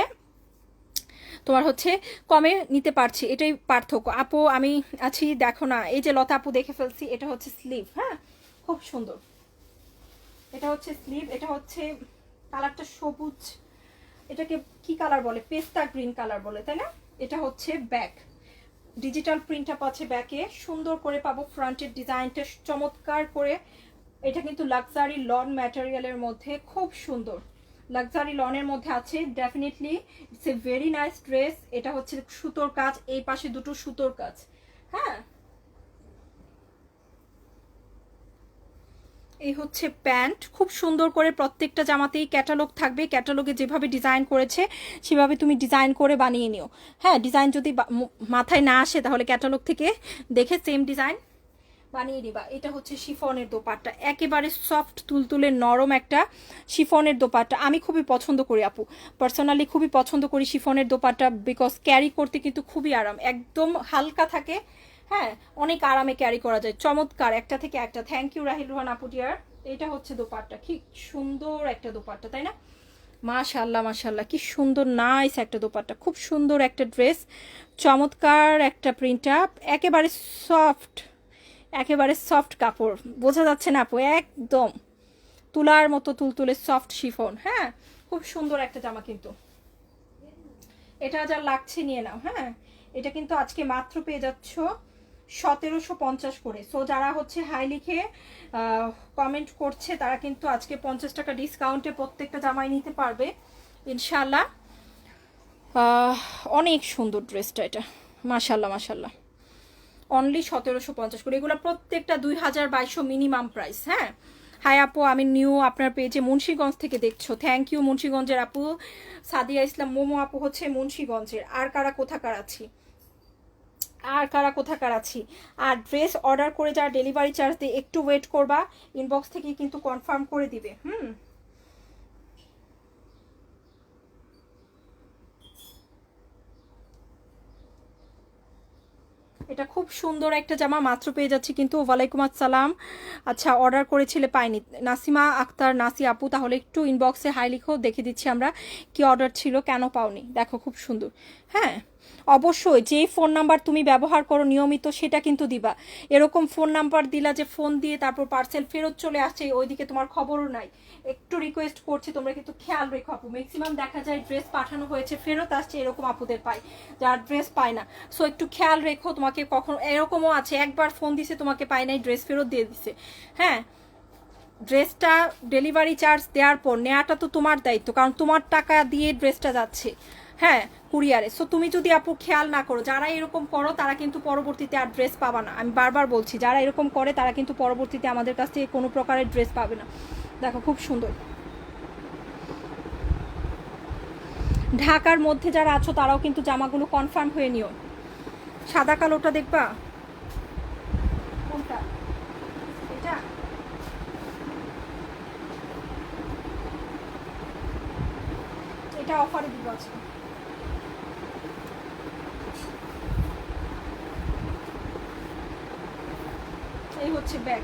তোমার হচ্ছে কমে নিতে পারছি, এটাই পার্থক্য। আপু আমি আছি, দেখো না, এই যে লতা আপু দেখে ফেলছি, এটা হচ্ছে স্লিভ। হ্যাঁ, খুব সুন্দর। এটা হচ্ছে স্লিভ, এটা হচ্ছে কালারটা সবুজ, এটাকে কি কালার বলে, পেস্তা গ্রিন কালার বলে, তাই না? এটা হচ্ছে ব্যাক, ডিজিটাল প্রিন্টটা পাচ্ছে ব্যাকে, সুন্দর করে পাবো ফ্রন্টের ডিজাইনটা চমৎকার করে। এটা কিন্তু লাক্সারি লন ম্যাটেরিয়ালের মধ্যে, খুব সুন্দর লাক্সারি লনের মধ্যে আছে। Definitely it's a very nice dress. এটা হচ্ছে সুতোর কাজ, এই পাশে দুটো সুতোর কাজ। হ্যাঁ, এই হচ্ছে প্যান্ট, খুব সুন্দর করে প্রত্যেকটা জামাতেই ক্যাটালগ থাকবে, ক্যাটালগে যেভাবে ডিজাইন করেছে সেভাবে তুমি ডিজাইন করে বানিয়ে নিও। হ্যাঁ, ডিজাইন যদি মাথায় না আসে তাহলে ক্যাটালগ থেকে দেখে সেম ডিজাইন বানিয়ে নিবা। এটা হচ্ছে শিফনের দোপাট্টা, একেবারে সফট তুলতুলে নরম একটা শিফনের দোপাট্টা। আমি খুবই পছন্দ করি আপু, পার্সোনালি খুবই পছন্দ করি শিফনের দোপাট্টা, বিকজ ক্যারি করতে কিন্তু খুবই আরাম, একদম হালকা থাকে। হ্যাঁ, অনেক আরামে ক্যারি করা যায়, চমৎকার একটা থেকে একটা। থ্যাংক ইউ রাহিল রোহান আপু ডিয়ার। এটা হচ্ছে দোপাট্টা, কি সুন্দর একটা দোপাট্টা, তাই না? মাশাল্লাহ মাশাল্লাহ, কি সুন্দর নাইস একটা দোপাট্টা, খুব সুন্দর একটা ড্রেস, চমৎকার একটা প্রিন্ট আপ, একেবারে সফট, একেবারে সফট কাপড়, বোঝা যাচ্ছে না আপু, একদম তুলার মতো তুলতুলে সফট শিফন। হ্যাঁ, খুব সুন্দর একটা জামা কিন্তু, এটা যা লাগছে নিয়ে নাও। হ্যাঁ, এটা কিন্তু আজকে মাত্র পেয়ে যাচ্ছ 1750 করে। সো যারা হচ্ছে হাই লিখে কমেন্ট করছে তারা কিন্তু আজকে 50 টাকা ডিসকাউন্টে প্রত্যেকটা জামাই নিতে পারবে ইনশাল্লাহ। অনেক সুন্দর ড্রেসটা, এটা মাশাল্লাহ মাশাল্লাহ, অনলি 1750 করে। এগুলো প্রত্যেকটা 2200 মিনিমাম প্রাইস। হ্যাঁ, হাই আপু, আমি নিউ আপনার পেজে মুন্সিগঞ্জ থেকে দেখছো, থ্যাংক ইউ মুন্সিগঞ্জের আপু। সাদিয়া ইসলাম মোমো আপু হচ্ছে মুন্সিগঞ্জের। আর কারা কোথাকার আছি, আর কারা কোথাকার আছি। আর ড্রেস অর্ডার করে যারা ডেলিভারি চার্জ দিয়ে একটু ওয়েট করবা, ইনবক্স থেকে কিন্তু কনফার্ম করে দিবে। এটা খুব সুন্দর একটা জামা, মাত্র পেয়ে যাচ্ছি কিন্তু। ওয়ালাইকুম আসসালাম। আচ্ছা, অর্ডার করেছিলে পাইনি, নাসিমা আক্তার নাসি আপু, তাহলে একটু ইনবক্সে হাই লিখো, দেখে দিচ্ছি আমরা কি অর্ডার ছিল, কেন পাওনি। দেখো খুব সুন্দর। হ্যাঁ, অবশ্যই যেই ফোন নাম্বার তুমি ব্যবহার করো নিয়মিত সেটা কিন্তু দিবা। এরকম ফোন নাম্বার দিলা যে ফোন দিয়ে তারপর পার্সেল ফেরত চলে আসছে, ওইদিকে তোমার খবরও নাই। একটু রিকোয়েস্ট করছি তোমরা কিন্তু খেয়াল রেখো আপু, ম্যাক্সিমাম দেখা যায় ড্রেস পাঠানো হয়েছে ফেরত আসছে, এরকম আপুদের পাই যারা ড্রেস পায় না। সো একটু খেয়াল রেখো, তোমাকে কখনো এরকমও আছে একবার ফোন দিছে তোমাকে পায় নাই, ড্রেস ফেরত দিয়ে দিছে। হ্যাঁ, ড্রেসটা ডেলিভারি চার্জ দেওয়ার পর নেওয়াটা তো তোমার দায়িত্ব, কারণ তোমার টাকা দিয়ে ড্রেসটা যাচ্ছে। হ্যাঁ, কুরিয়ারে। সো তুমি যদি আপু খেয়াল না করো, যারা এরকম করো তারা কিন্তু পরবর্তীতে আর ড্রেস পাবা না। আমি বারবার বলছি, যারা এরকম করে তারা কিন্তু পরবর্তীতে আমাদের কাছ থেকে কোনো প্রকারের ড্রেস পাবে না। দেখো খুব সুন্দর। ঢাকার মধ্যে যারা আছো তারাও কিন্তু জামাগুলো কনফার্ম হয়ে নিও। সাদা কালোটা দেখবা, কোনটা? এটা এটা অফারে দিব আজকে। এই হচ্ছে ব্যাগ,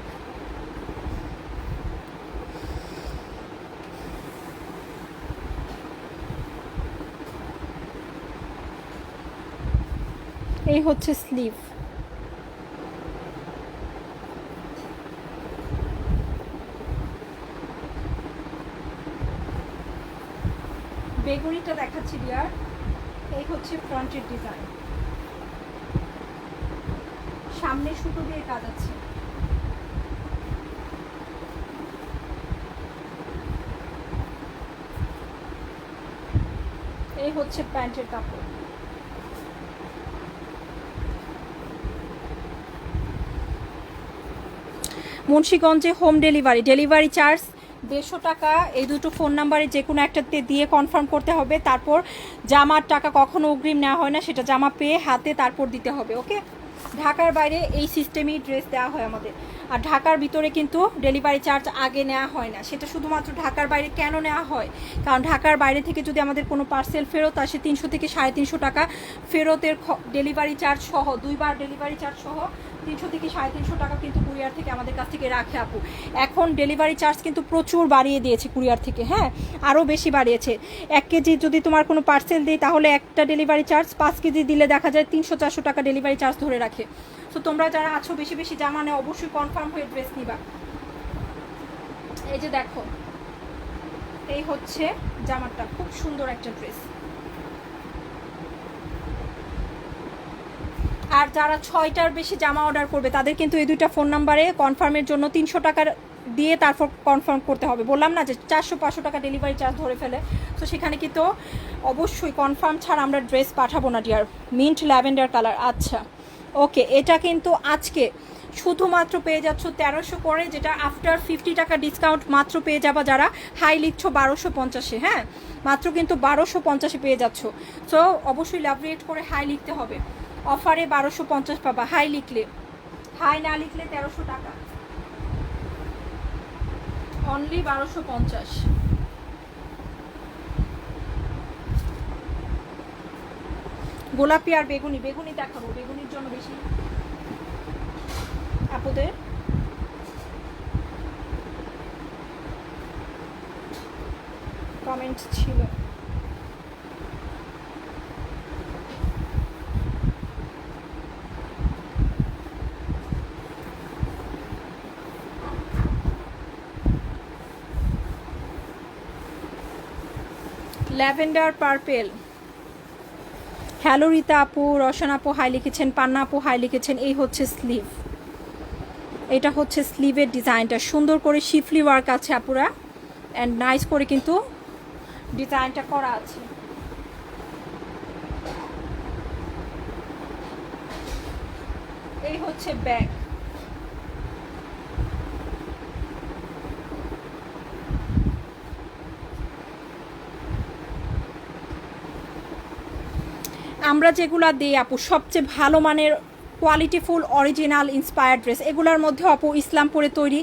এই হচ্ছে স্লিভ। বেগুনিটা দেখাচ্ছি ডিয়ার, এই হচ্ছে ফ্রন্টের ডিজাইন, সামনে সুতো দিয়ে কাজ আছে। এই হচ্ছে প্যান্টের কাপড়। মুন্সিগঞ্জে হোম ডেলিভারি, ডেলিভারি চার্জ 150 টাকা। এই দুটো ফোন নাম্বারে যে কোনো একটাতে দিয়ে কনফার্ম করতে হবে। তারপর জামার টাকা কখনো অগ্রিম নেওয়া হয় না, সেটা জামা পেয়ে হাতে তারপর দিতে হবে। ওকে, ঢাকার বাইরে এই সিস্টেমেই ড্রেস দেওয়া হয় আমাদের। আর ঢাকার ভিতরে কিন্তু ডেলিভারি চার্জ আগে নেওয়া হয় না। সেটা শুধুমাত্র ঢাকার বাইরে কেন নেওয়া হয়, কারণ ঢাকার বাইরে থেকে যদি আমাদের কোনো পার্সেল ফেরত আসে 300 থেকে 350 টাকা ফেরতের ডেলিভারি চার্জ সহ, 2বার ডেলিভারি চার্জ সহ 300 থেকে 350 টাকা কিন্তু কুরিয়ার থেকে আমাদের কাছ থেকে রাখে আপু। এখন ডেলিভারি চার্জ কিন্তু প্রচুর বাড়িয়ে দিয়েছে কুরিয়ার থেকে, হ্যাঁ আরও বেশি বাড়িয়েছে। 1 কেজি যদি তোমার কোনো পার্সেল দিই তাহলে একটা ডেলিভারি চার্জ, 5 কেজি দিলে দেখা যায় 300-400 টাকা ডেলিভারি চার্জ ধরে রাখে। সো তোমরা যারা আছো বেশি বেশি জামা নেয় অবশ্যই কনফার্ম হয়ে ড্রেস নিবা। এই যে দেখো, এই হচ্ছে জামাটা, খুব সুন্দর একটা ড্রেস। আর যারা 6টার বেশি জামা অর্ডার করবে তাদের কিন্তু এই 2টা ফোন নাম্বারে কনফার্মের জন্য 300 টাকার দিয়ে তারপর কনফার্ম করতে হবে। বললাম না যে 400-500 টাকা ডেলিভারি চার্জ ধরে ফেলে। তো সেখানে কিন্তু অবশ্যই কনফার্ম ছাড়া আমরা ড্রেস পাঠাবো না ডিয়ার। মিন্ট ল্যাভেন্ডার কালার, আচ্ছা ওকে। এটা কিন্তু আজকে শুধুমাত্র পেয়ে যাচ্ছ 1300 করে, যেটা আফটার 50 টাকা ডিসকাউন্ট মাত্র পেয়ে যাবা যারা হাই লিখছো 1250। হ্যাঁ মাত্র কিন্তু 1250 পেয়ে যাচ্ছ। সো অবশ্যই লাভ রেট করে হাই লিখতে হবে। অফারে 1250 পাবা হাই লিখলে, হাই না লিখলে 1300 টাকা, অনলি 1250। গোলাপি আর বেগুনি, বেগুনি দেখাবো, বেগুনির জন্য বেশি আপুদের। কমেন্ট ছিল ল্যাভেন্ডার পার্পেল। হ্যালো রীতা আপু, রশন আপু হাই লিখেছেন, পান্না আপু হাই লিখেছেন। এই হচ্ছে স্লিভ, এটা হচ্ছে স্লিভের ডিজাইনটা, সুন্দর করে শিফলি ওয়ার্ক আছে আপুরা, অ্যান্ড নাইস করে কিন্তু ডিজাইনটা করা আছে। এই হচ্ছে ব্যাগ, আমরা যেগুলা দিই আপু সবচেয়ে ভালো মানের কোয়ালিটিফুল অরিজিনাল ইন্সপায়ার্ড ড্রেস, এগুলোর মধ্যে আপু ইসলামপুরে তৈরি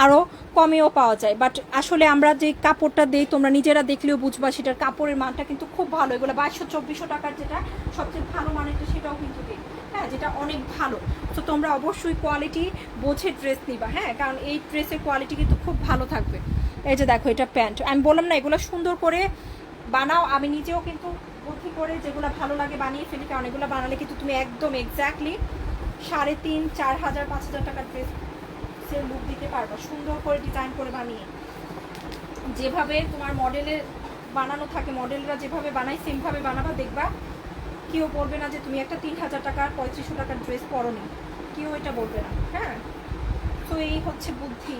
আরও কমেও পাওয়া যায়। বাট আসলে আমরা যে কাপড়টা দিই তোমরা নিজেরা দেখলেও বুঝবা সেটার কাপড়ের মানটা কিন্তু খুব ভালো। এগুলো 2200-2400 টাকার যেটা সবচেয়ে ভালো মানেরটা সেটাও কিন্তু দিই, হ্যাঁ যেটা অনেক ভালো। তো তোমরা অবশ্যই কোয়ালিটি বুঝে ড্রেস নিবা, হ্যাঁ কারণ এই ড্রেসের কোয়ালিটি কিন্তু খুব ভালো থাকবে। এই যে দেখো এটা প্যান্ট, আমি বললাম না এগুলো সুন্দর করে বানাও, আমি নিজেও কিন্তু বুদ্ধি করে যেগুলো ভালো লাগে বানিয়ে ফেলি, কারণ এগুলো বানালে কিন্তু তুমি একদম এক্স্যাক্টলি 3500-4000-5000 টাকার ড্রেসের লুক দিতে পারবা, সুন্দর করে ডিজাইন করে বানিয়ে। যেভাবে তোমার মডেলের বানানো থাকে, মডেলরা যেভাবে বানায় সেমভাবে বানাবা, দেখবা কেউ বলবে না যে তুমি একটা 3000 টাকার 3500 টাকার ড্রেস পরোনি, কেউ এটা বলবে না। হ্যাঁ তো এই হচ্ছে বুদ্ধি,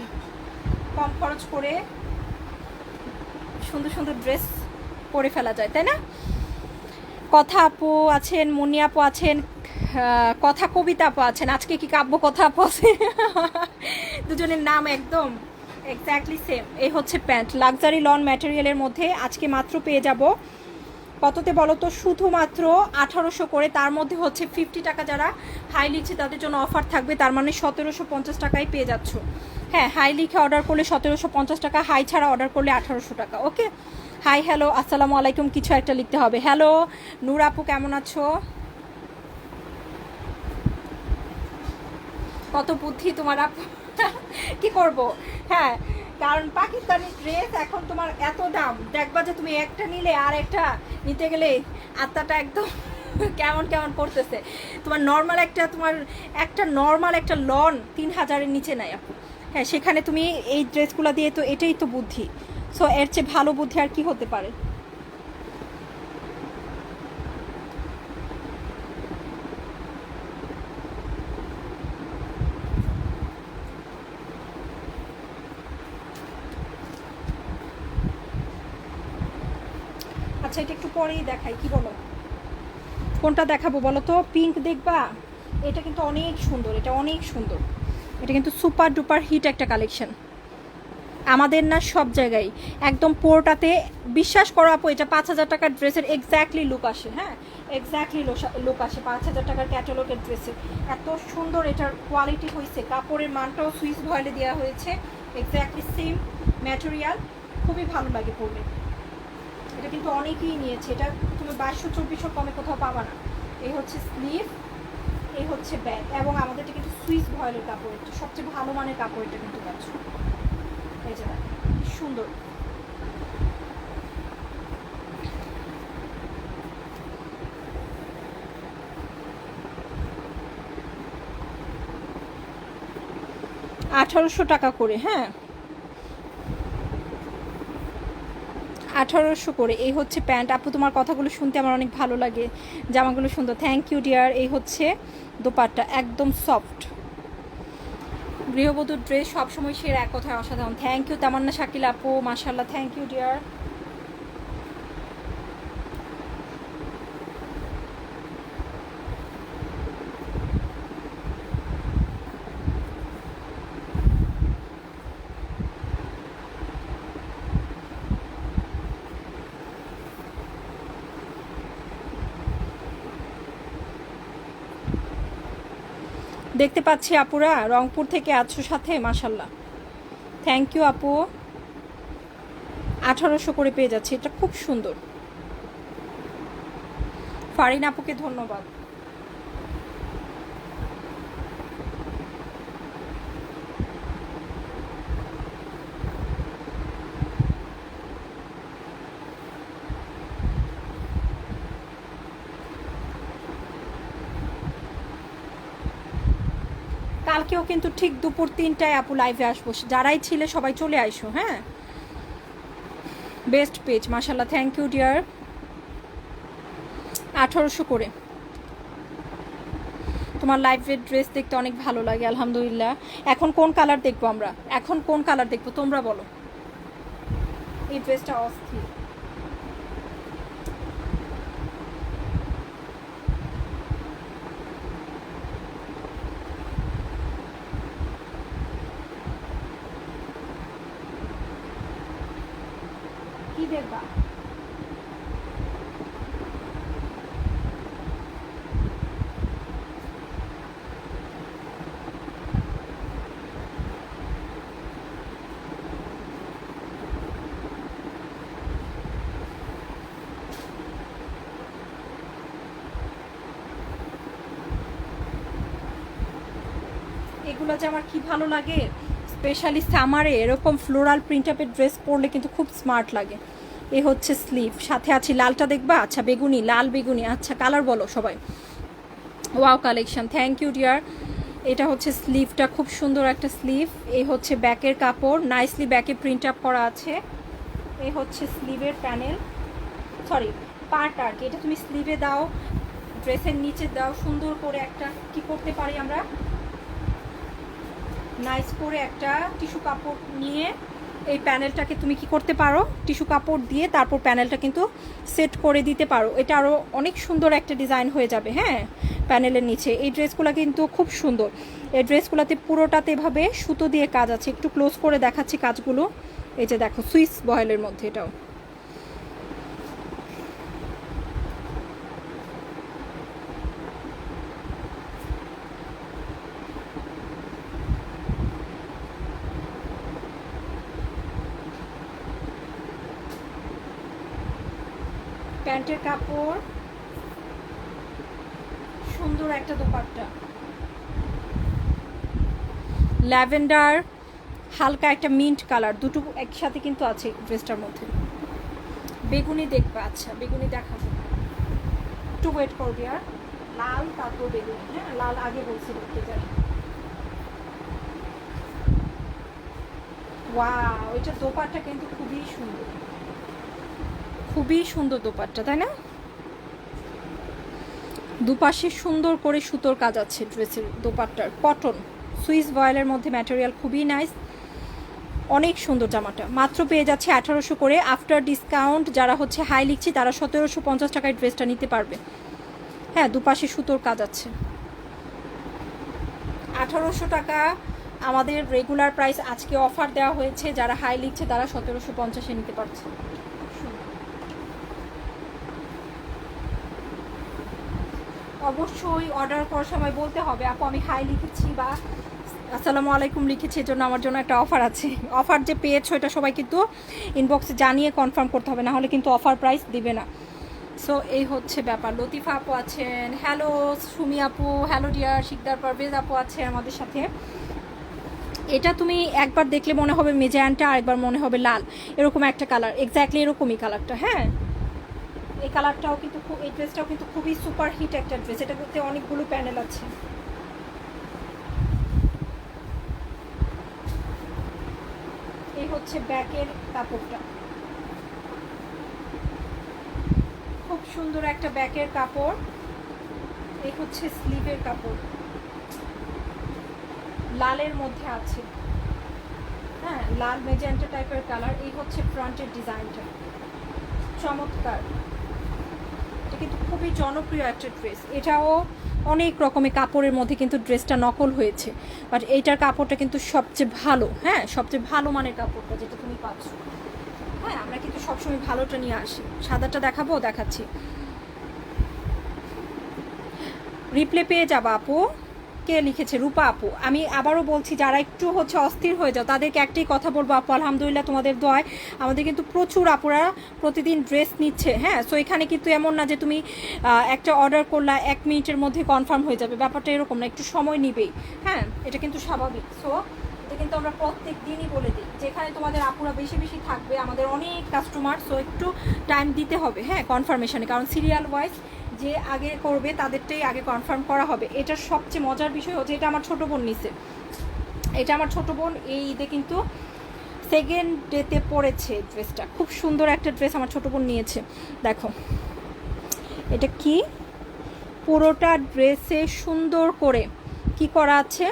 কম খরচ করে সুন্দর সুন্দর ড্রেস পরে ফেলা যায়, তাই না? কথা আপু আছেন, মুন্নি আপু আছেন, কথা কবিতা আপু আছেন। আজকে কি কাব্য কথা আপু আছে? দুজনের নাম একদম এক্স্যাক্টলি সেম। এই হচ্ছে প্যান্ট, লাক্সারি লন ম্যাটেরিয়ালের মধ্যে আজকে মাত্র পেয়ে যাব কততে বলো তো, শুধুমাত্র 1800 করে। তার মধ্যে হচ্ছে 50 টাকা যারা হাই লিখছে তাদের জন্য অফার থাকবে, তার মানে 1750 টাকায় পেয়ে যাচ্ছ। হ্যাঁ হাই লিখে অর্ডার করলে 1750 টাকা, হাই ছাড়া অর্ডার করলে 1800 টাকা। ওকে হাই হ্যালো আসসালামু আলাইকুম কিছু একটা লিখতে হবে। হ্যালো নূর আপু কেমন আছো? কত বুদ্ধি তোমার আপু। কি করব, হ্যাঁ কারণ পাকিস্তানি ড্রেস এখন তোমার এত দাম, দেখবা যে তুমি একটা নিলে আর একটা নিতে গেলে আত্মাটা একদম কেমন কেমন করতেছে। তোমার নর্মাল একটা লন 3000-এর নিচে নাই আপু। হ্যাঁ সেখানে তুমি এই ড্রেসগুলো দিয়ে, তো এটাই তো বুদ্ধি। সো এর চেয়ে ভালো বুদ্ধি আর কি হতে পারে? আচ্ছা এটা একটু পরেই দেখাই, কি বলো কোনটা দেখাবো বলো তো? পিঙ্ক দেখবা, এটা কিন্তু অনেক সুন্দর, এটা অনেক সুন্দর, এটা কিন্তু সুপার ডুপার হিট একটা কালেকশন আমাদের না সব জায়গায় একদম পোরটাতে। বিশ্বাস করো আপু এটা 5000 টাকার ড্রেসের এক্স্যাক্টলি লুক আসে, হ্যাঁ এক্স্যাক্টলি লুক আসে 5000 টাকার ক্যাটালগের ড্রেসের। এত সুন্দর এটার কোয়ালিটি হয়েছে, কাপড়ের মানটাও সুইস ভয়েলে দেওয়া হয়েছে, এক্স্যাক্টলি সেম ম্যাটেরিয়াল, খুবই ভালো লাগে পরলে। এটা কিন্তু অনেকেই নিয়েছে, এটা তুমি 2200-2400 কমে কোথাও পাবা না। এই হচ্ছে স্লিভ, এই হচ্ছে ব্যাগ, এবং আমাদের এটা কিন্তু সুইস ভয়েলের কাপড়, এটা সবচেয়ে ভালো মানের কাপড়, এটা কিন্তু পাচ্ছ। এই যে সুন্দর। টাকা করে, হ্যাঁ 1800 করে। এই হচ্ছে প্যান্ট। আপু তোমার কথাগুলো শুনতে আমার অনেক ভালো লাগে, জামাগুলো সুন্দর, থ্যাংক ইউ ডিয়ার। এই হচ্ছে দোপাট্টা, একদম সফট। গৃহবধূর ড্রেস সবসময় সেরা, এক কথায় অসাধারণ। থ্যাংক ইউ তামান্না শাকিল আপু, মাশাল্লাহ, থ্যাংক ইউ ডিয়ার। দেখতে পাচ্ছি আপুরা রংপুর থেকে আছো সাথে, মাশাল্লাহ, থ্যাংক ইউ আপু। 1800 করে পেয়ে যাচ্ছে, এটা খুব সুন্দর। ফারিন আপুকে ধন্যবাদ। কালকেও কিন্তু ঠিক দুপুর 3টায় আপু লাইভে আসবো, যারাই ছিলে সবাই চলে আইসো, হ্যাঁ। বেস্ট পেজ, মাশাল্লাহ, থ্যাংক ইউ ডিয়ার। 1800 করে। তোমার লাইভের ড্রেস দেখতে অনেক ভালো লাগে, আলহামদুলিল্লাহ। এখন কোন কালার দেখবো আমরা, এখন কোন কালার দেখবো তোমরা বলো। এই ড্রেসটা অস্থির। কি দেখবা? এগুলো যে আমার কি ভালো লাগে, স্পেশালি সামারে এরকম ফ্লোরাল প্রিন্ট আপের ড্রেস পরলে কিন্তু খুব স্মার্ট লাগে। এ হচ্ছে স্লিভ, সাথে আছে লালটা দেখবা, আচ্ছা বেগুনি, লাল বেগুনি, আচ্ছা কালার বলো সবাই। Wow collection, thank you dear. এটা হচ্ছে স্লিভটা, খুব সুন্দর একটা স্লিভ। এই হচ্ছে ব্যাকের কাপড়, নাইসলি ব্যাকে প্রিন্ট আপ করা আছে। এই হচ্ছে স্লিভের প্যানেল, সরি পার্ট আর কি। এটা তুমি স্লিভে দাও, ড্রেসের নিচে দাও, সুন্দর করে একটা কি করতে পারি আমরা, নাইস করে একটা টিস্যু কাপড় নিয়ে এই প্যানেলটাকে তুমি কি করতে পারো, টিস্যু কাপড় দিয়ে তারপর প্যানেলটা কিন্তু সেট করে দিতে পারো। এটা আরও অনেক সুন্দর একটা ডিজাইন হয়ে যাবে, হ্যাঁ প্যানেলের নিচে। এই ড্রেসগুলো কিন্তু খুব সুন্দর। এই ড্রেসগুলোতে পুরোটাতে এভাবে সুতো দিয়ে কাজ আছে, একটু ক্লোজ করে দেখাচ্ছি কাজগুলো। এই যে দেখো, সুইস বয়েলের মধ্যে, এটাও প্যান্টের কাপড়, সুন্দর একটা দোপাট্টা, ল্যাভেন্ডার, হালকা একটা মিন্ট কালার, দুটো একসাথে কিন্তু আছে ড্রেসটার মধ্যে। বেগুনি দেখবা, আচ্ছা বেগুনি দেখাবো, একটু ওয়েট করবি। আর লাল, তারপর বেগুনি, হ্যাঁ লাল আগে বলছি দেখতে জানি। ওয়াও, এটা দোপাট্টা কিন্তু খুবই সুন্দর, খুবই সুন্দর দোপাট্টা, তাই না? দুপাশে সুন্দর করে সুতোর কাজ আছে ড্রেসের দোপাট্টার, কটন সুইস বয়েলের মধ্যে, ম্যাটেরিয়াল খুবই নাইস, অনেক সুন্দর জামাটা। মাত্র পেয়ে যাচ্ছে 1800 করে। আফটার ডিসকাউন্ট যারা হচ্ছে হাই লিখছি তারা 1750 টাকায় ড্রেসটা নিতে পারবে। হ্যাঁ দুপাশে সুতোর কাজ আছে। 1800 টাকা আমাদের রেগুলার প্রাইস, আজকে অফার দেওয়া হয়েছে, যারা হাই লিখছে তারা 1750-এ নিতে পারছে। অবশ্যই অর্ডার করার সময় বলতে হবে আপু আমি হাই লিখেছি বা আসসালামু আলাইকুম লিখেছি, এর জন্য আমার জন্য একটা অফার আছে। অফার যে পেয়েছো এটা সবাই কিন্তু ইনবক্সে জানিয়ে কনফার্ম করতে হবে, না হলে কিন্তু অফার প্রাইস দিবে না। সো এই হচ্ছে ব্যাপার। লতিফা আপু আছেন, হ্যালো সুমি আপু, হ্যালো ডিয়ার, শিকদার পারভেজ আপু আছে আমাদের সাথে। এটা তুমি একবার দেখলে মনে হবে মেজায়ানটা, আরেকবার মনে হবে লাল, এরকম একটা কালার, এক্স্যাক্টলি এরকমই কালারটা। হ্যাঁ, এই কালারটাও কিন্তু খুব, এই ড্রেসটাও কিন্তু খুবই সুপার হিট একটা ড্রেস। এটা করতে অনেকগুলো প্যানেল আছে। এই হচ্ছে ব্যাকের কাপড়টা, খুব সুন্দর একটা ব্যাকের কাপড়। এই হচ্ছে স্লিভের কাপড়, লালের মধ্যে আছে, হ্যাঁ লাল মেজেন্টা টাইপের কালার। এই হচ্ছে ফ্রন্টের ডিজাইনটা, চমৎকার। এটা কিন্তু খুবই জনপ্রিয় একটা ড্রেস। এটাও অনেক রকমের কাপড়ের মধ্যে কিন্তু ড্রেসটা নকল হয়েছে, বাট এইটার কাপড়টা কিন্তু সবচেয়ে ভালো, হ্যাঁ সবচেয়ে ভালো মানের কাপড়টা যেটা তুমি পাচ্ছ। হ্যাঁ, আমরা কিন্তু সবসময় ভালোটা নিয়ে আসি। সাদাটা দেখাবো, দেখাচ্ছি। রিপ্লে পেয়ে যাবো আপু। কে লিখেছে? রূপা আপু। আমি আবারও বলছি, যারা একটু হচ্ছে অস্থির হয়ে যাও তাদেরকে একটাই কথা বলবো আপু, আলহামদুলিল্লাহ তোমাদের দোয়ায় আমাদের কিন্তু প্রচুর আপুরা প্রতিদিন ড্রেস নিচ্ছে। হ্যাঁ, সো এখানে কিন্তু এমন না যে তুমি একটা অর্ডার করলা 1 মিনিটের মধ্যে কনফার্ম হয়ে যাবে, ব্যাপারটা এরকম না, একটু সময় নিবেই। হ্যাঁ, এটা কিন্তু স্বাভাবিক। সো এটা কিন্তু আমরা প্রত্যেক দিনই বলে দিই, যেখানে তোমাদের আপুরা বেশি বেশি থাকবে, আমাদের অনেক কাস্টমার, সো একটু টাইম দিতে হবে হ্যাঁ কনফার্মেশনে, কারণ সিরিয়াল ওয়াইজ যে আগে করবে তাদেরটাই আগে কনফার্ম করা হবে। এটার সবচেয়ে মজার বিষয় হচ্ছে, এটা আমার ছোটো বোন নিছে, এটা আমার ছোটো বোন এই ঈদে কিন্তু সেকেন্ড ডেতে পরেছে ড্রেসটা। খুব সুন্দর একটা ড্রেস আমার ছোটো বোন নিয়েছে। দেখো এটা কি, পুরোটা ড্রেসে সুন্দর করে কি করা আছে,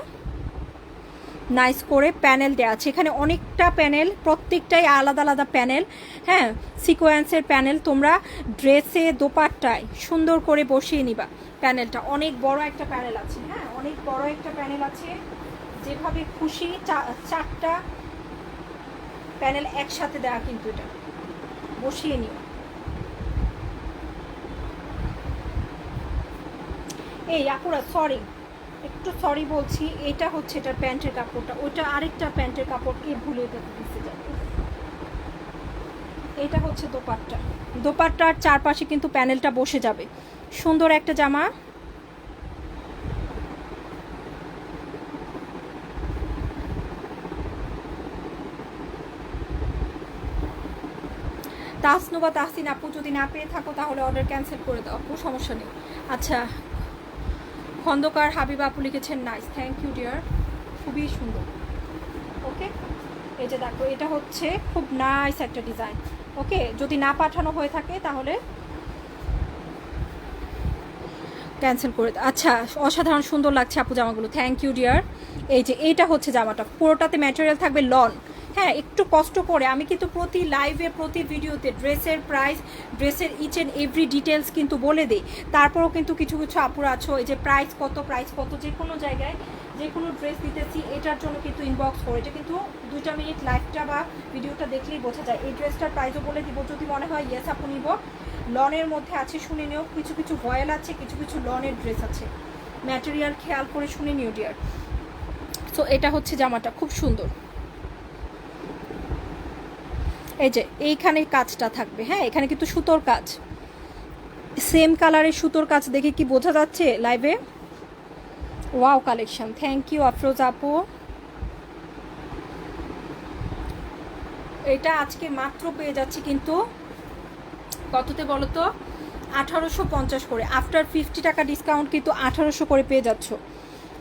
নাইস করে প্যানেল দেওয়া আছে। এখানে অনেকটা প্যানেল, প্রত্যেকটাই আলাদা আলাদা প্যানেল। হ্যাঁ, সিকোয়েন্সের প্যানেল। তোমরা ড্রেসে দোপাট্টায় সুন্দর করে বসিয়ে নিবা। প্যানেলটা অনেক বড় একটা প্যানেল আছে, হ্যাঁ অনেক বড় একটা প্যানেল আছে। যেভাবে খুশি 4টা প্যানেল একসাথে দেওয়া, কিন্তু এটা বসিয়ে নিও। এই আপুরা সরি, একটু সরি বলছি, এটা হচ্ছে এটার প্যান্টের কাপড়টা, ওইটা আরেকটা প্যান্টের কাপড়, ভুলে এটা দিতে যাবে। এটা হচ্ছে দোপাট্টা, দোপাট্টার চারপাশে কিন্তু প্যানেলটা বসে যাবে। সুন্দর একটা জামা। তাসনুবা তাহসিন আপু, যদি না পেয়ে থাকো তাহলে অর্ডার ক্যান্সেল করে দাও আপু, সমস্যা নেই। আচ্ছা, খন্দকার হাবিবা আপু লিখেছেন নাইস, থ্যাংক ইউ ডিয়ার, খুবই সুন্দর। ওকে, এই যে দেখো এটা হচ্ছে খুব নাইস একটা ডিজাইন। ওকে, যদি না পাঠানো হয়ে থাকে তাহলে ক্যান্সেল করে। আচ্ছা, অসাধারণ সুন্দর লাগছে আপু জামাগুলো, থ্যাংক ইউ ডিয়ার। এই যে এইটা হচ্ছে জামাটা, পুরোটাতে ম্যাটেরিয়াল থাকবে লন। হ্যাঁ, একটু কষ্ট করে আমি কিন্তু প্রতি লাইভে প্রতি ভিডিওতে ড্রেসের প্রাইস, ড্রেসের ইচ অ্যান্ড এভরি ডিটেলস কিন্তু বলে দিই। তারপরেও কিন্তু কিছু কিছু আপুরা আছো এই যে প্রাইস কত, প্রাইস কত, যে কোনো জায়গায় যে কোনো ড্রেস দিতেছি এটার জন্য কিন্তু ইনবক্স করে। এটা কিন্তু 2টা মিনিট লাইভটা বা ভিডিওটা দেখলেই বোঝা যায়। এই ড্রেসটার প্রাইসও বলে দিব, যদি মনে হয় ইয়েস আপু নিব। লনের মধ্যে আছে, শুনে নিও। কিছু কিছু ভয়েল আছে, কিছু কিছু লনের ড্রেস আছে, ম্যাটেরিয়াল খেয়াল করে শুনে নিও ডিয়ার। সো এটা হচ্ছে জামাটা, খুব সুন্দর। এই যে এইখানে কাজটা থাকবে, হ্যাঁ এখানে কিন্তু সুতোর কাজ, সেম কালারের সুতোর কাজ, দেখে কি বোঝা যাচ্ছে লাইভে? Wow collection, thank you Afroz আপু। এটা আজকে মাত্র পেয়ে যাচ্ছি কিন্তু কততে বলো তো, 1850 করে, আফটার 50 টাকা ডিসকাউন্ট কিন্তু 1800 করে পেয়ে যাচ্ছ।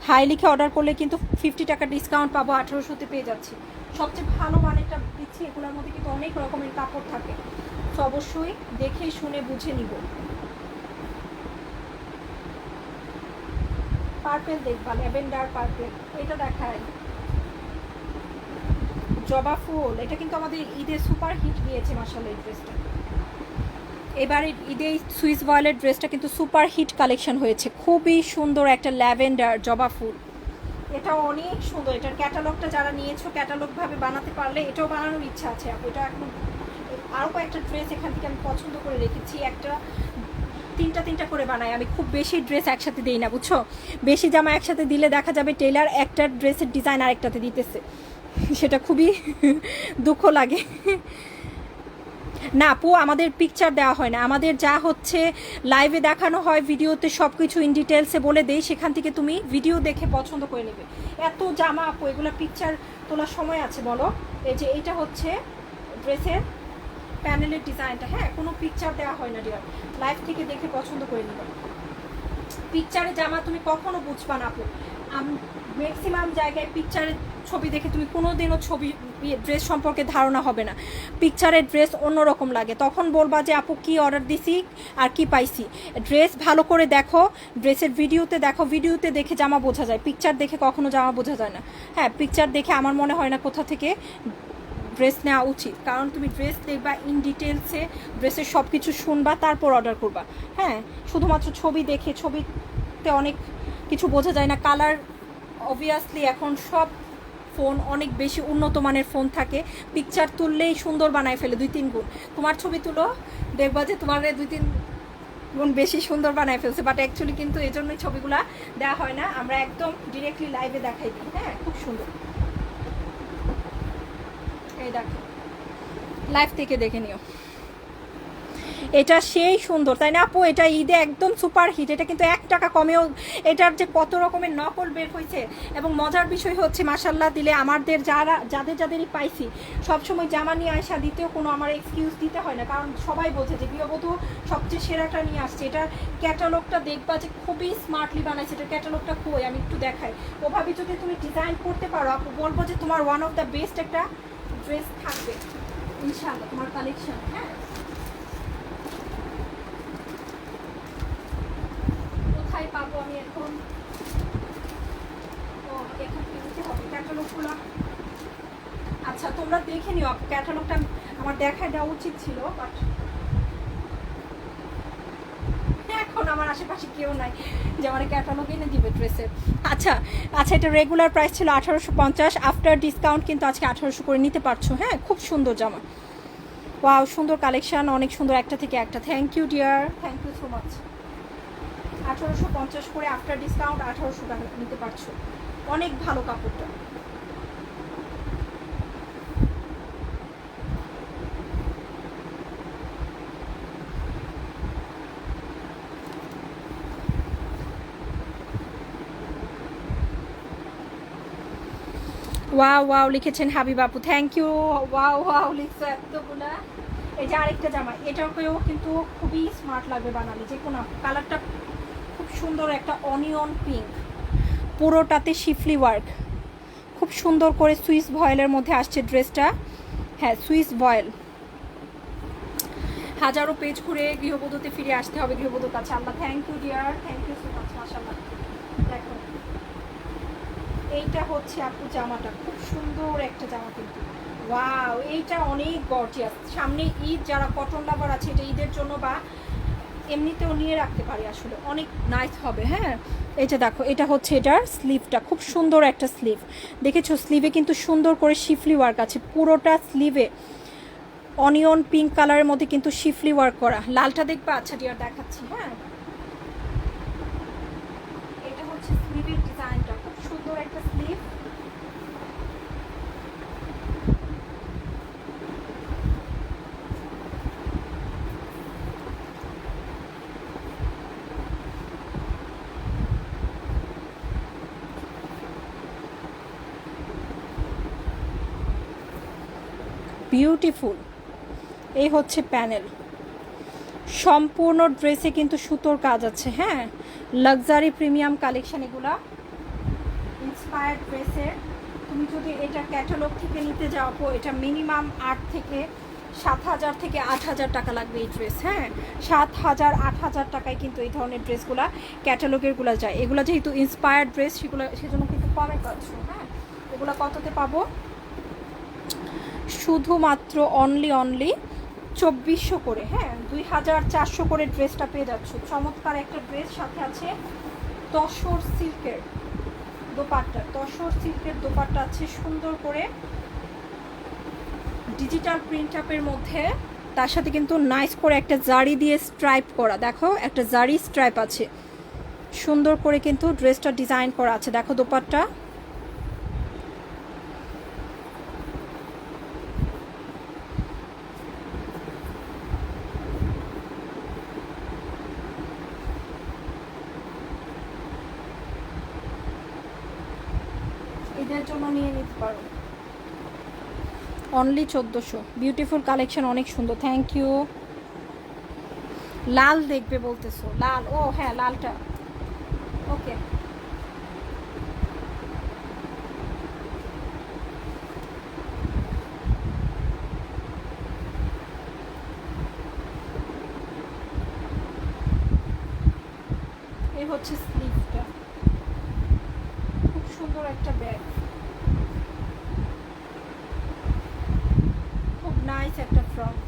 হাই লিখে অর্ডার করলে কিন্তু 50 টাকা ডিসকাউন্ট পাবো, 1800-তে পেয়ে যাচ্ছি। সবচেয়ে ভালো মানেরটা দিচ্ছি, এগুলোর মধ্যে কিন্তু অনেক রকমের কাপড় থাকে, তো অবশ্যই দেখে শুনে বুঝে নিব। পার্পেল দেখবা, ল্যাভেন্ডার পার্পেল, এটা দেখায় জবা ফুল। এটা কিন্তু আমাদের ঈদে সুপার হিট দিয়েছে মাশাআল্লাহ এই ড্রেসটা। এবারে ঈদে সুইস ভয়েলের ড্রেসটা কিন্তু সুপার হিট কালেকশন হয়েছে, খুবই সুন্দর একটা ল্যাভেন্ডার জবা ফুল। এটা অনেক সুন্দর, এটার ক্যাটালগটা যারা নিয়েছো ক্যাটালগভাবে বানাতে পারলে এটাও বানানোর ইচ্ছা আছে আপু। এটা এখন আরও কয়েকটা ড্রেস এখান থেকে আমি পছন্দ করে রেখেছি, একটা 3টা করে বানাই আমি, খুব বেশি ড্রেস একসাথে দিই না বুঝছো। বেশি জামা একসাথে দিলে দেখা যাবে টেলার একটা ড্রেসের ডিজাইন আরেকটাতে দিতেছে, সেটা খুবই দুঃখ লাগে। না আপু, আমাদের পিকচার দেওয়া হয় না, আমাদের যা হচ্ছে লাইভে দেখানো হয় ভিডিওতে সব কিছু ইন ডিটেলসে বলে দেই, সেখান থেকে তুমি ভিডিও দেখে পছন্দ করে নেবে। এত জামা আপু, এগুলো পিকচার তোলার সময় আছে বলো? এই যে এইটা হচ্ছে ড্রেসের প্যানেলের ডিজাইনটা, হ্যাঁ, কোনো পিকচার দেওয়া হয় না ডিয়ার, লাইভ থেকে দেখে পছন্দ করে নেবে। পিকচারে জামা তুমি কখনো বুঝবা না আপু, ম্যাক্সিমাম জায়গায় পিকচারের ছবি দেখে তুমি কোনোদিনও ছবি ড্রেস সম্পর্কে ধারণা হবে না। পিকচারের ড্রেস অন্যরকম লাগে, তখন বলবা যে আপু কি অর্ডার দিছি আর কি পাইছি। ড্রেস ভালো করে দেখো, ড্রেসের ভিডিওতে দেখো, ভিডিওতে দেখে জামা বোঝা যায়, পিকচার দেখে কখনো জামা বোঝা যায় না। হ্যাঁ, পিকচার দেখে আমার মনে হয় না কোথা থেকে ড্রেস নেওয়া উচিত, কারণ তুমি ড্রেস দেখবা ইন ডিটেলসে, ড্রেসের সব কিছু শুনবা, তারপর অর্ডার করবা। হ্যাঁ, শুধুমাত্র ছবি দেখে, ছবিতে অনেক কিছু বোঝা যায় না। কালার অবভিয়াসলি এখন সব ফোন অনেক বেশি উন্নত মানের ফোন থাকে, পিকচার তুললেই সুন্দর বানায় ফেলে 2-3 গুণ। তোমার ছবি তুলো, দেখবা যে তোমার 2-3 গুণ বেশি সুন্দর বানায় ফেলছে, বাট অ্যাকচুয়ালি কিন্তু এই জন্যই ছবিগুলা দেওয়া হয় না, আমরা একদম ডিরেক্টলি লাইভে দেখাই দিই। হ্যাঁ, খুব সুন্দর, এই দেখো, লাইভ থেকে দেখে নিও। এটা সেই সুন্দর, তাই না আপু? এটা ঈদে একদম সুপার হিট, এটা কিন্তু 1 টাকা কমেও এটার যে কত রকমের নকল বের হয়েছে। এবং মজার বিষয় হচ্ছে মাশাল্লাহ দিলে আমাদের যাদেরই পাইছি সবসময় জামা নিয়ে আসা দিতেও কোনো আমার এক্সকিউজ দিতে হয় না, কারণ সবাই বোঝে যে গৃহবধূ সবচেয়ে সেরাটা নিয়ে আসছে। এটার ক্যাটালগটা দেখবা যে খুবই স্মার্টলি বানাইছে, এটার ক্যাটালগটা কই আমি একটু দেখাই। ওভাবে যদি তুমি ডিজাইন করতে পারো আপু, বলবো যে তোমার ওয়ান অফ দ্য বেস্ট একটা ড্রেস থাকবে ইনশাআল্লাহ তোমার কালেকশন। হ্যাঁ, কোথায় পাবো আমি এখন? ও, এখান থেকে নিতে হবে ক্যাটালগুলো। আচ্ছা, তোমরা দেখে নিও আপু, ক্যাটালগটা আমার দেখায় দেওয়া উচিত ছিল, বাট এখন আমার আশেপাশে কেউ নাই যে আমার ক্যাটালগ এনে দিবে ড্রেসের। আচ্ছা আচ্ছা, এটা রেগুলার প্রাইস ছিল 1850, আফটার ডিসকাউন্ট কিন্তু আজকে 1800 করে নিতে পারছো। হ্যাঁ, খুব সুন্দর জামা, ওয়াও, সুন্দর কালেকশন, অনেক সুন্দর, একটা থেকে একটা। Thank you dear, thank you so much. 1850 করে আফটার ডিসকাউন্ট 1800 টাকা নিতে পারছো, অনেক ভালো কাপড়টা। ওয়াও ওয়াও লিখেছেন হাবিব আপু, থ্যাংক ইউ। ওয়াও ওয়াও লিখছো এতগুলা। এই যে আরেকটা জামা, এটাকেও কিন্তু খুবই স্মার্ট লাগবে বানালে, যে কোনো কালারটা খুব সুন্দর, একটা অনিয়ন পিঙ্ক, পুরোটাতে শিফলি ওয়ার্ক, খুব সুন্দর করে সুইস ভয়েলের মধ্যে আসছে ড্রেসটা। হ্যাঁ, সুইস ভয়েল। হাজারো পেজ ঘুরে গৃহবধূতে ফিরে আসতে হবে গৃহবধূর কাছে। আল্লাহ, thank you dear, thank you so much. মাশাআল্লাহ, দেখো এইটা হচ্ছে আপু জামাটা, খুব সুন্দর একটা জামা কিন্তু, ওয়াও, এইটা অনেক গর্জিয়াস। সামনে ঈদ, যারা কটন লাভার আছে এটা ঈদের জন্য বা এমনিতেও নিয়ে রাখতে পারি, আসলে অনেক নাইস হবে। হ্যাঁ, এটা দেখো, এটা হচ্ছে এটার স্লিভটা, খুব সুন্দর একটা স্লিভ, দেখেছো? স্লিভে কিন্তু সুন্দর করে শিফলি ওয়ার্ক আছে, পুরোটা স্লিভে অনিয়ন পিঙ্ক কালারের মধ্যে কিন্তু শিফলি ওয়ার্ক করা। লালটা দেখবা? আচ্ছা ডিয়ার দেখাচ্ছি। হ্যাঁ, এটা হচ্ছে স্লিভের ডিজাইনটা, খুব সুন্দর একটা স্লিভ। বিউটিফুল, এই হচ্ছে প্যানেল, সম্পূর্ণ ড্রেসে কিন্তু সুতোর কাজ আছে। হ্যাঁ, লাক্সারি প্রিমিয়াম কালেকশন এগুলা, ইন্সপায়ার্ড ড্রেসের। তুমি যদি এটা ক্যাটালগ থেকে নিতে যাও তো এটা মিনিমাম 7,000 থেকে 8,000 টাকা লাগবে এই ড্রেস। হ্যাঁ, 7,000 8,000 টাকায় কিন্তু এই ধরনের ড্রেসগুলা ক্যাটালগেরগুলো যায়। এগুলো যেহেতু ইন্সপায়ার্ড ড্রেস, সেজন্য কিন্তু কমে পাচ্ছ। হ্যাঁ, এগুলো কততে পাবো? শুধুমাত্র অনলি 2400 করে। হ্যাঁ, 2,400 করে ড্রেসটা পেয়ে যাচ্ছ। চমৎকার একটা ড্রেস, সাথে আছে তসর সিল্কের দোপাট্টা, তসর সিল্কের দোপাট্টা আছে সুন্দর করে ডিজিটাল প্রিন্ট আপের মধ্যে, তার সাথে কিন্তু নাইস করে একটা জারি দিয়ে স্ট্রাইপ করা। দেখো, একটা জারি স্ট্রাইপ আছে, সুন্দর করে কিন্তু ড্রেসটা ডিজাইন করা আছে। দেখো দোপাট্টা, পারো। অনলি 1400। বিউটিফুল কালেকশন, অনেক সুন্দর, থ্যাংক ইউ। লাল দেখবে বলতেছো? লাল, ও হ্যাঁ লালটা ওকে। এই হচ্ছে স্লিভটা, খুব সুন্দর একটা ব্যাগ, খুব নাইস একটা ফ্রন্ট।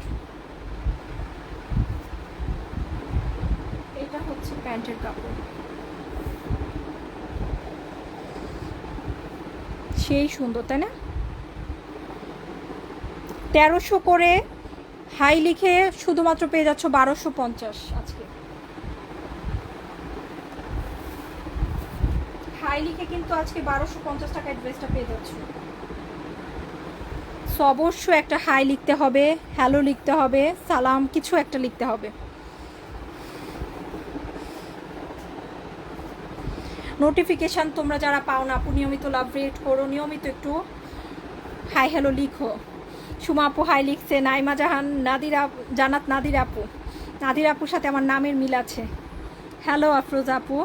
এটা হচ্ছে প্যান্টের কাপড়, সেই সুন্দর তাই না? 1300 করে হাই লিখে শুধুমাত্র পেয়ে যাচ্ছ 1250 আজকে। হাই লিখে কিন্তু আজকে 1250 টাকায় ড্রেসটা পেয়ে যাচ্ছ। সো অবশ্যই একটা হাই লিখতে হবে, হ্যালো লিখতে হবে, সালাম কিছু একটা লিখতে হবে। নোটিফিকেশান তোমরা যারা পাও না আপু, নিয়মিত লাভ রেট করো, নিয়মিত একটু হাই হ্যালো লিখো। সুমা আপু হাই লিখছে, নাইমা জাহান, নাদিরা, জানাত নাদির আপু, নাদির আপুর সাথে আমার নামের মিল আছে। হ্যালো আফরোজ আপু,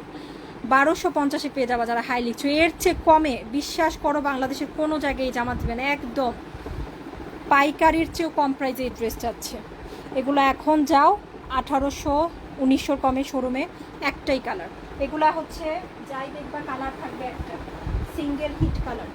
1250-এ পেয়ে যাবা যারা হাই লিখছো। এর চেয়ে কমে বিশ্বাস করো বাংলাদেশের কোনো জায়গায় জামা দিবে না, একদম পাইকারির চেয়েও কম প্রাইসে এই ড্রেস যাচ্ছে। এগুলো এখন যাও 1800 1900 কমে শোরুমে, একটাই কালার। এগুলা হচ্ছে যাই দেখবা কালার থাকবে একটা, সিঙ্গেল হিট কালার।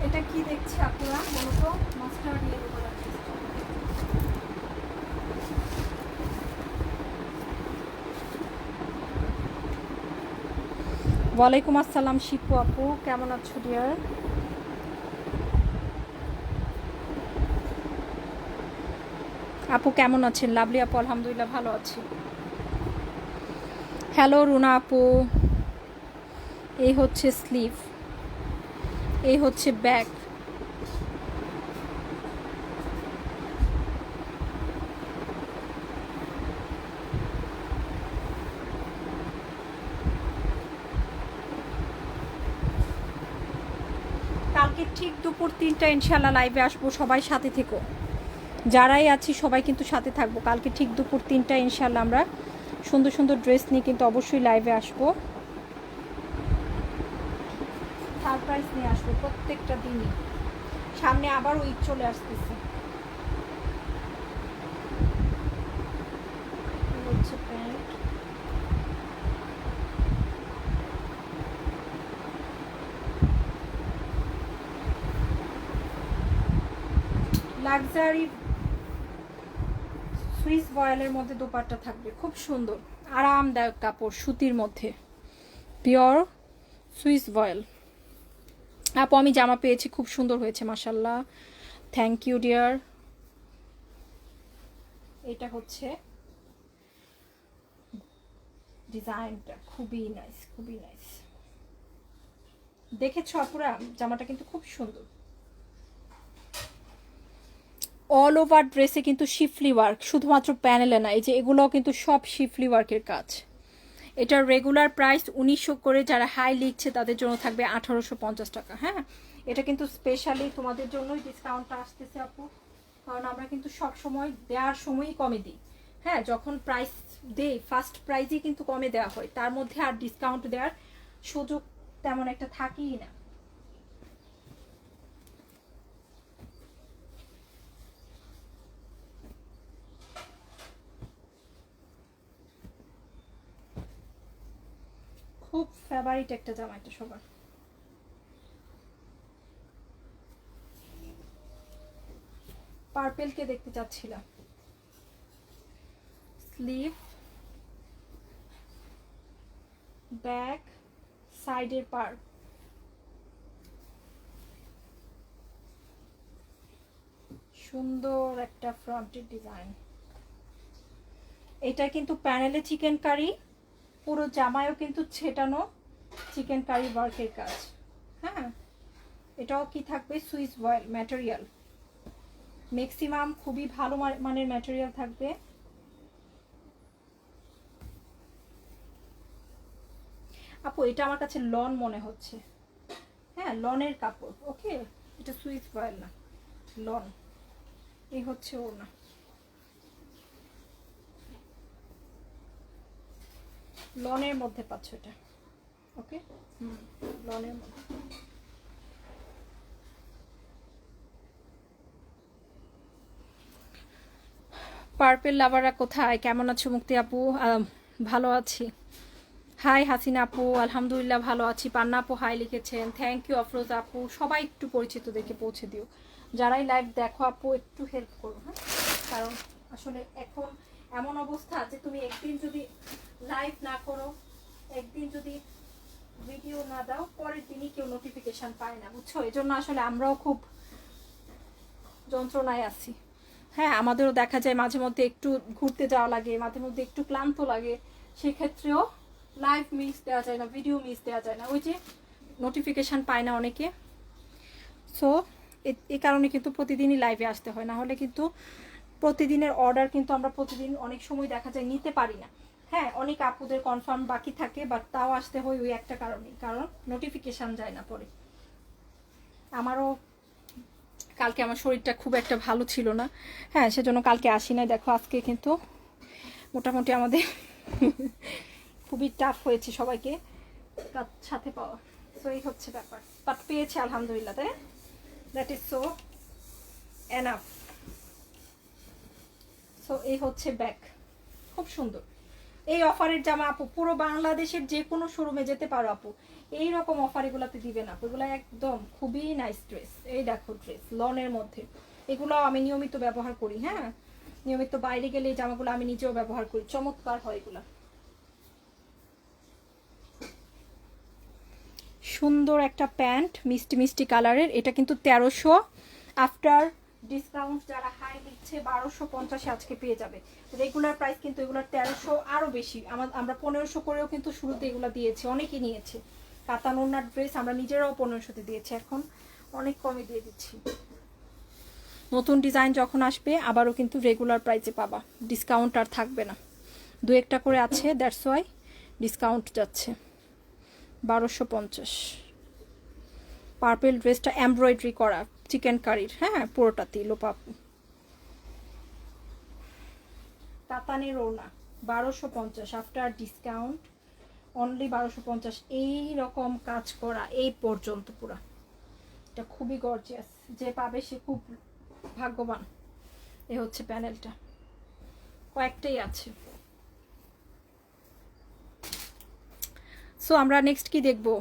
এটা কি দেখছে আপনারা বলো তো? Mustard yellow colour. ওয়ালাইকুম আসসালাম শিপু আপু, কেমন আছো ডিয়ার? আপু কেমন আছেন? লাভলি আপু আলহামদুলিল্লাহ ভালো আছি। হ্যালো রুনা আপু, এই হচ্ছে স্লিভ, এই হচ্ছে ব্যাক। কালকে ঠিক দুপুর 3টা ইনশাল্লাহ লাইভে আসবো, সবাই সাথে থেকো, যারাই আছি সবাই কিন্তু সাথে থাকবো। কালকে ঠিক দুপুর 3টা ইনশাল্লাহ আমরা সুন্দর সুন্দর ড্রেস নিয়ে কিন্তু অবশ্যই লাইভে আসবো, সারপ্রাইজ নিয়ে আসবো প্রত্যেকটা দিনই। সামনে আবার ঈদ চলে আসতেছে। হচ্ছে প্যান্ট, লাক্সারি সুইস ভয়েলের মধ্যে দোপাট্টা থাকবে, খুব সুন্দর আরামদায়ক কাপড়, সুতির মধ্যে পিওর সুইস ভয়েল। আপু আমি জামা পেয়েছি, খুব সুন্দর হয়েছে মাশাল্লাহ, থ্যাংক ইউ ডিয়ার। এটা হচ্ছে ডিজাইনটা খুবই নাইস, খুবই নাইস। দেখেছো আপুরা জামাটা কিন্তু খুব সুন্দর। অল ওভার ড্রেসে কিন্তু শিফলি ওয়ার্ক, শুধুমাত্র প্যানেলে না, এই যে এগুলোও কিন্তু সব শিফলি ওয়ার্কের কাজ। এটার রেগুলার প্রাইস 1900 করে, যারা হাই লিখছে তাদের জন্য থাকবে 1850 টাকা। হ্যাঁ, এটা কিন্তু স্পেশালি তোমাদের জন্যই ডিসকাউন্টটা আসতেছে আপু, কারণ আমরা কিন্তু সব সময় দেওয়ার সময়ই কমে দিই। হ্যাঁ, যখন প্রাইস দেই ফার্স্ট প্রাইজই কিন্তু কমে দেওয়া হয়, তার মধ্যে আর ডিসকাউন্ট দেওয়ার সুযোগ তেমন একটা থাকেই না। খুব ফেভারিট একটা জামা এটা সবার। পার্পেল কে দেখতে চাচ্ছিলাম। স্লিভ ব্যাক, সাইডের পার, সুন্দর একটা ফ্রন্টের ডিজাইন। এটা কিন্তু প্যানেলে চিকেন কারি, পুরো জামায়ও কিন্তু ছেটানো চিকেন কারি ওয়ার্কের কাজ। হ্যাঁ, এটাও কি থাকবে সুইস ভয়েল ম্যাটেরিয়াল, ম্যাক্সিমাম খুবই ভালো মানের ম্যাটেরিয়াল থাকবে। আপু এটা আমার কাছে লন মনে হচ্ছে, হ্যাঁ লনের কাপড়। ওকে, এটা সুইস ভয়েল না, লন। এই হচ্ছে ও না, লনের মধ্যে পাচ্ছ এটা। ওকে, লনের মধ্যে। পার্পেল লাভাররা কোথায়, কেমন আছো মুক্তি আপু? ভালো আছি। হাই হাসিনা আপু, আলহামদুলিল্লাহ ভালো আছি। পান্না আপু হাই লিখেছেন, থ্যাংক ইউ। আফরোজা আপু, সবাই একটু পরিচিত দেখে পৌঁছে দিও। যারাই লাইভ দেখো আপু একটু হেল্প করো, হ্যাঁ, কারণ আসলে এখন এমন অবস্থা যে তুমি একদিন যদি লাইভ না করো, একদিন যদি ভিডিও না দাও, পরের দিনই কেউ নোটিফিকেশন পায় না, বুঝছো? এজন্য আসলে আমরাও খুব যন্ত্রণায় আছি। হ্যাঁ, আমাদেরও দেখা যায় মাঝে মধ্যে একটু ঘুরতে যাওয়া লাগে, মাঝে মধ্যে একটু ক্লান্ত লাগে, সেক্ষেত্রেও লাইভ মিস দেওয়া যায় না, ভিডিও মিস দেওয়া যায় না, ওই যে নোটিফিকেশান পায় না অনেকে। সো এই কারণে কিন্তু প্রতিদিনই লাইভে আসতে হয়, না হলে কিন্তু প্রতিদিনের অর্ডার কিন্তু আমরা প্রতিদিন অনেক সময় দেখা যায় নিতে পারি না। হ্যাঁ, অনেক আপুদের কনফার্ম বাকি থাকে, বাট তাও আসতে হয় ওই একটা কারণেই, কারণ নোটিফিকেশান যায় না পরে। আমারও কালকে আমার শরীরটা খুব একটা ভালো ছিল না, হ্যাঁ, সেজন্য কালকে আসি নাই। দেখো আজকে কিন্তু মোটামুটি আমাদের খুবই টাফ হয়েছে সবাইকে সাথে পাওয়া। সো এই হচ্ছে ব্যাপার, বাট পেয়েছি আলহামদুলিল্লাহ, তাই না? That is so enough. So এই হচ্ছে ব্যাগ, খুব সুন্দর। এই অফারের জামা আপু পুরো বাংলাদেশের যে কোনো শোরুমে যেতে পারো আপু, এইরকম অফার এগুলাতে দিবে না আপু, এগুলো একদম খুবই নাইস ড্রেস। এই দেখো ড্রেস লনের মধ্যে, এগুলো আমি নিয়মিত ব্যবহার করি। হ্যাঁ, নিয়মিত বাইরে গেলে এই জামাগুলো আমি নিজেও ব্যবহার করি, চমৎকার হয় এগুলা। সুন্দর একটা প্যান্ট মিষ্টি মিষ্টি কালারের, এটা কিন্তু 1300, আফটার ডিসকাউন্ট যারা হাই দিচ্ছে 1250 আজকে পেয়ে যাবে। রেগুলার প্রাইস কিন্তু এগুলোর 1300, আরও বেশি। আমরা 1500 করেও কিন্তু শুরুতে এগুলো দিয়েছি, অনেকেই নিয়েছে। কাতান ওড়নার ড্রেস আমরা নিজেরাও 1500-তে দিয়েছি, এখন অনেক কমে দিয়ে দিচ্ছি। নতুন ডিজাইন যখন আসবে আবারও কিন্তু রেগুলার প্রাইসে পাবা, ডিসকাউন্ট আর থাকবে না। দু একটা করে আছে, দ্যাটস ওয়াই ডিসকাউন্ট যাচ্ছে। 1250। পার্পেল ড্রেসটা এমব্রয়ডারি করা চিকেন কারির, হ্যাঁ পুরোটাতেই লোপাপু। কাতানের ওড়না 1250, আফটার ডিসকাউন্ট অনলি 1250। এই রকম কাজ করা এই পর্যন্ত পুরা, এটা খুবই গর্জিয়াস, যে পাবে সে খুব ভাগ্যবান। এ হচ্ছে প্যানেলটা, কয়েকটাই আছে। সো আমরা নেক্সট কি দেখবো?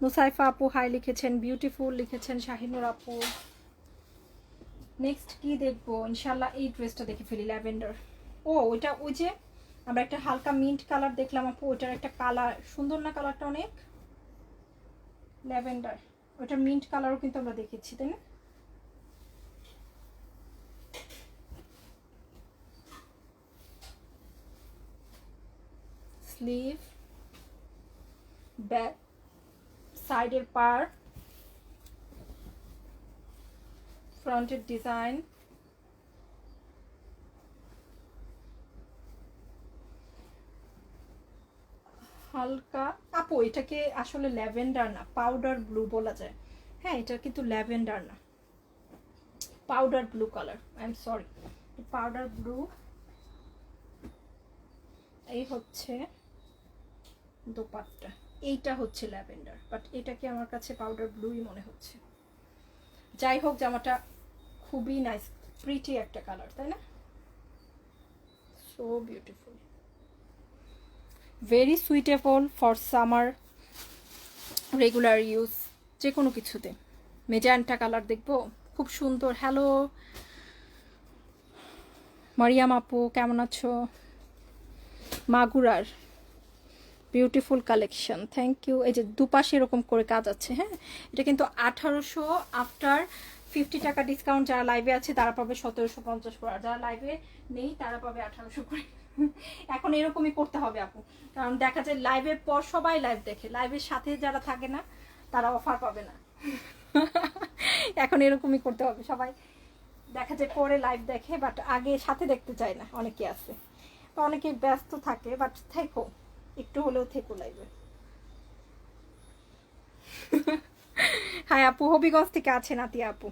মুসাইফা আপু হাই লিখেছেন, বিউটিফুল লিখেছেন শাহিনুর আপু। নেক্সট কি দেখবো? ইনশাল্লাহ এই ড্রেসটা দেখে ফেলি, ল্যাভেন্ডার। ও ওইটা, ওই যে আমরা একটা হালকা মিন্ট কালার দেখলাম আপু, ওইটার একটা কালার সুন্দর না, কালারটা অনেক ল্যাভেন্ডার। ওইটা মিন্ট কালারও কিন্তু আমরা দেখেছি, তাই না? স্লিভ, ব্যাক, সাইডের পার, ফ্রন্টের ডিজাইন, হালকা আপু এটাকে আসলে ল্যাভেন্ডার না, পাউডার ব্লু বলা যায়। হ্যাঁ, এটা কিন্তু ল্যাভেন্ডার না, powder blue colour, I am sorry, powder blue. এই হচ্ছে দোপাট্টা, এইটা হচ্ছে ল্যাভেন্ডার, বাট এটাকে আমার কাছে পাউডার ব্লুই মনে হচ্ছে। যাই হোক, জামাটা খুবই নাইস, প্রিটি একটা কালার, তাই না? So beautiful, very suitable for summer, regular use, যে কোনো কিছুতে। মেজেন্টা কালার দেখবো, খুব সুন্দর। হ্যালো মারিয়াম আপু কেমন আছো? মাগুরার বিউটিফুল কালেকশন, থ্যাংক ইউ। এই যে দুপাশে এরকম করে কাজ আছে, হ্যাঁ এটা কিন্তু 1800, আফটার 50 টাকা ডিসকাউন্ট। যারা লাইভে আছে তারা পাবে 1750 করে, আর যারা লাইভে নেই তারা পাবে 1800 করে। এখন এরকমই করতে হবে আপু, কারণ দেখা যায় লাইভের পর সবাই লাইভ দেখে, লাইভের সাথে যারা থাকে না তারা অফার পাবে না। এখন এরকমই করতে হবে, সবাই দেখা যায় পরে লাইভ দেখে বাট আগে সাথে দেখতে চায় না, অনেকে আছে বা অনেকে ব্যস্ত থাকে, বাট থেকো একটু হলেও থেকো লাইভে। হ্যাঁ আপু, হবিগঞ্জ থেকে আছেন আতিয়া আপু।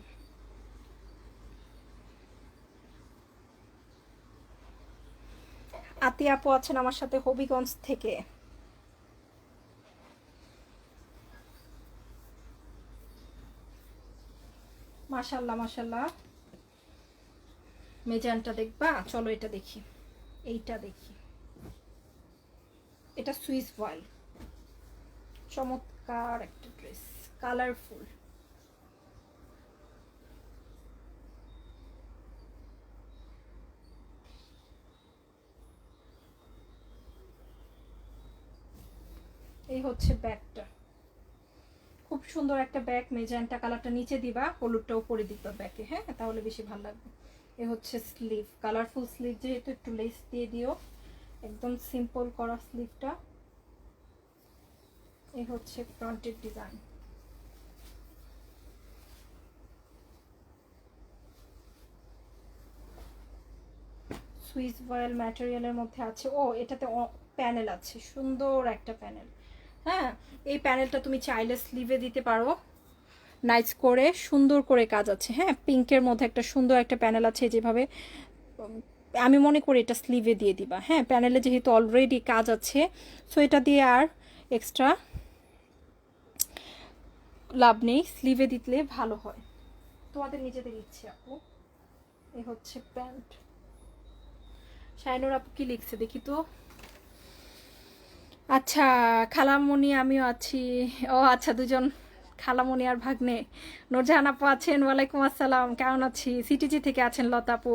আতিয়া আপু আছেন আমার সাথে হবিগঞ্জ থেকে। মাশাল্লাহ মাশাল্লাহ। মেজানটা দেখবা? চলো এটা দেখি, এইটা দেখি। এটা সুইস ভয়েল, চমৎকার একটা ড্রেস, কালারফুল। এই হচ্ছে ব্যাগটা, খুব সুন্দর একটা ব্যাগ। মেজানটা কালারটা নিচে দিবা, হলুদটা উপরে দিবা ব্যাগে, হ্যাঁ তাহলে বেশি ভালো লাগবে। এ হচ্ছে স্লিভ, কালারফুল স্লিভ, যেহেতু একটু লেস দিয়ে দিও, একদম সিম্পল করা স্লিভটা। এই হচ্ছে ফ্রন্টের ডিজাইন। সুইস ভয়েল ম্যাটেরিয়ালের মধ্যে আছে। ও এটাতে প্যানেল আছে, সুন্দর একটা প্যানেল। হ্যাঁ এই প্যানেলটা তুমি চাইলে স্লিভে দিতে পারো, নাইস করে সুন্দর করে কাজ আছে। হ্যাঁ পিঙ্কের মধ্যে একটা সুন্দর একটা প্যানেল আছে, যেভাবে আমি মনে করি এটা স্লিভে দিয়ে দিবা। হ্যাঁ প্যানেলে যেহেতু অলরেডি কাজ আছে, সো এটা দিয়ে আর এক্সট্রা লাভ নেই, স্লিভে দিলে ভালো হয়, তোমাদের নিজেদের ইচ্ছে আপু। এই হচ্ছে প্যান্ট। শাইনুর আপু কি লিখছে দেখি তো। আচ্ছা খালামণি আমিও আছি। ও আচ্ছা, দুজন খালামণি আর ভাগ্নে। নূরজাহান আপু আছেন, ওয়ালাইকুম আসসালাম, কেমন আছি? সিটিজি থেকে আছেন লতা আপু।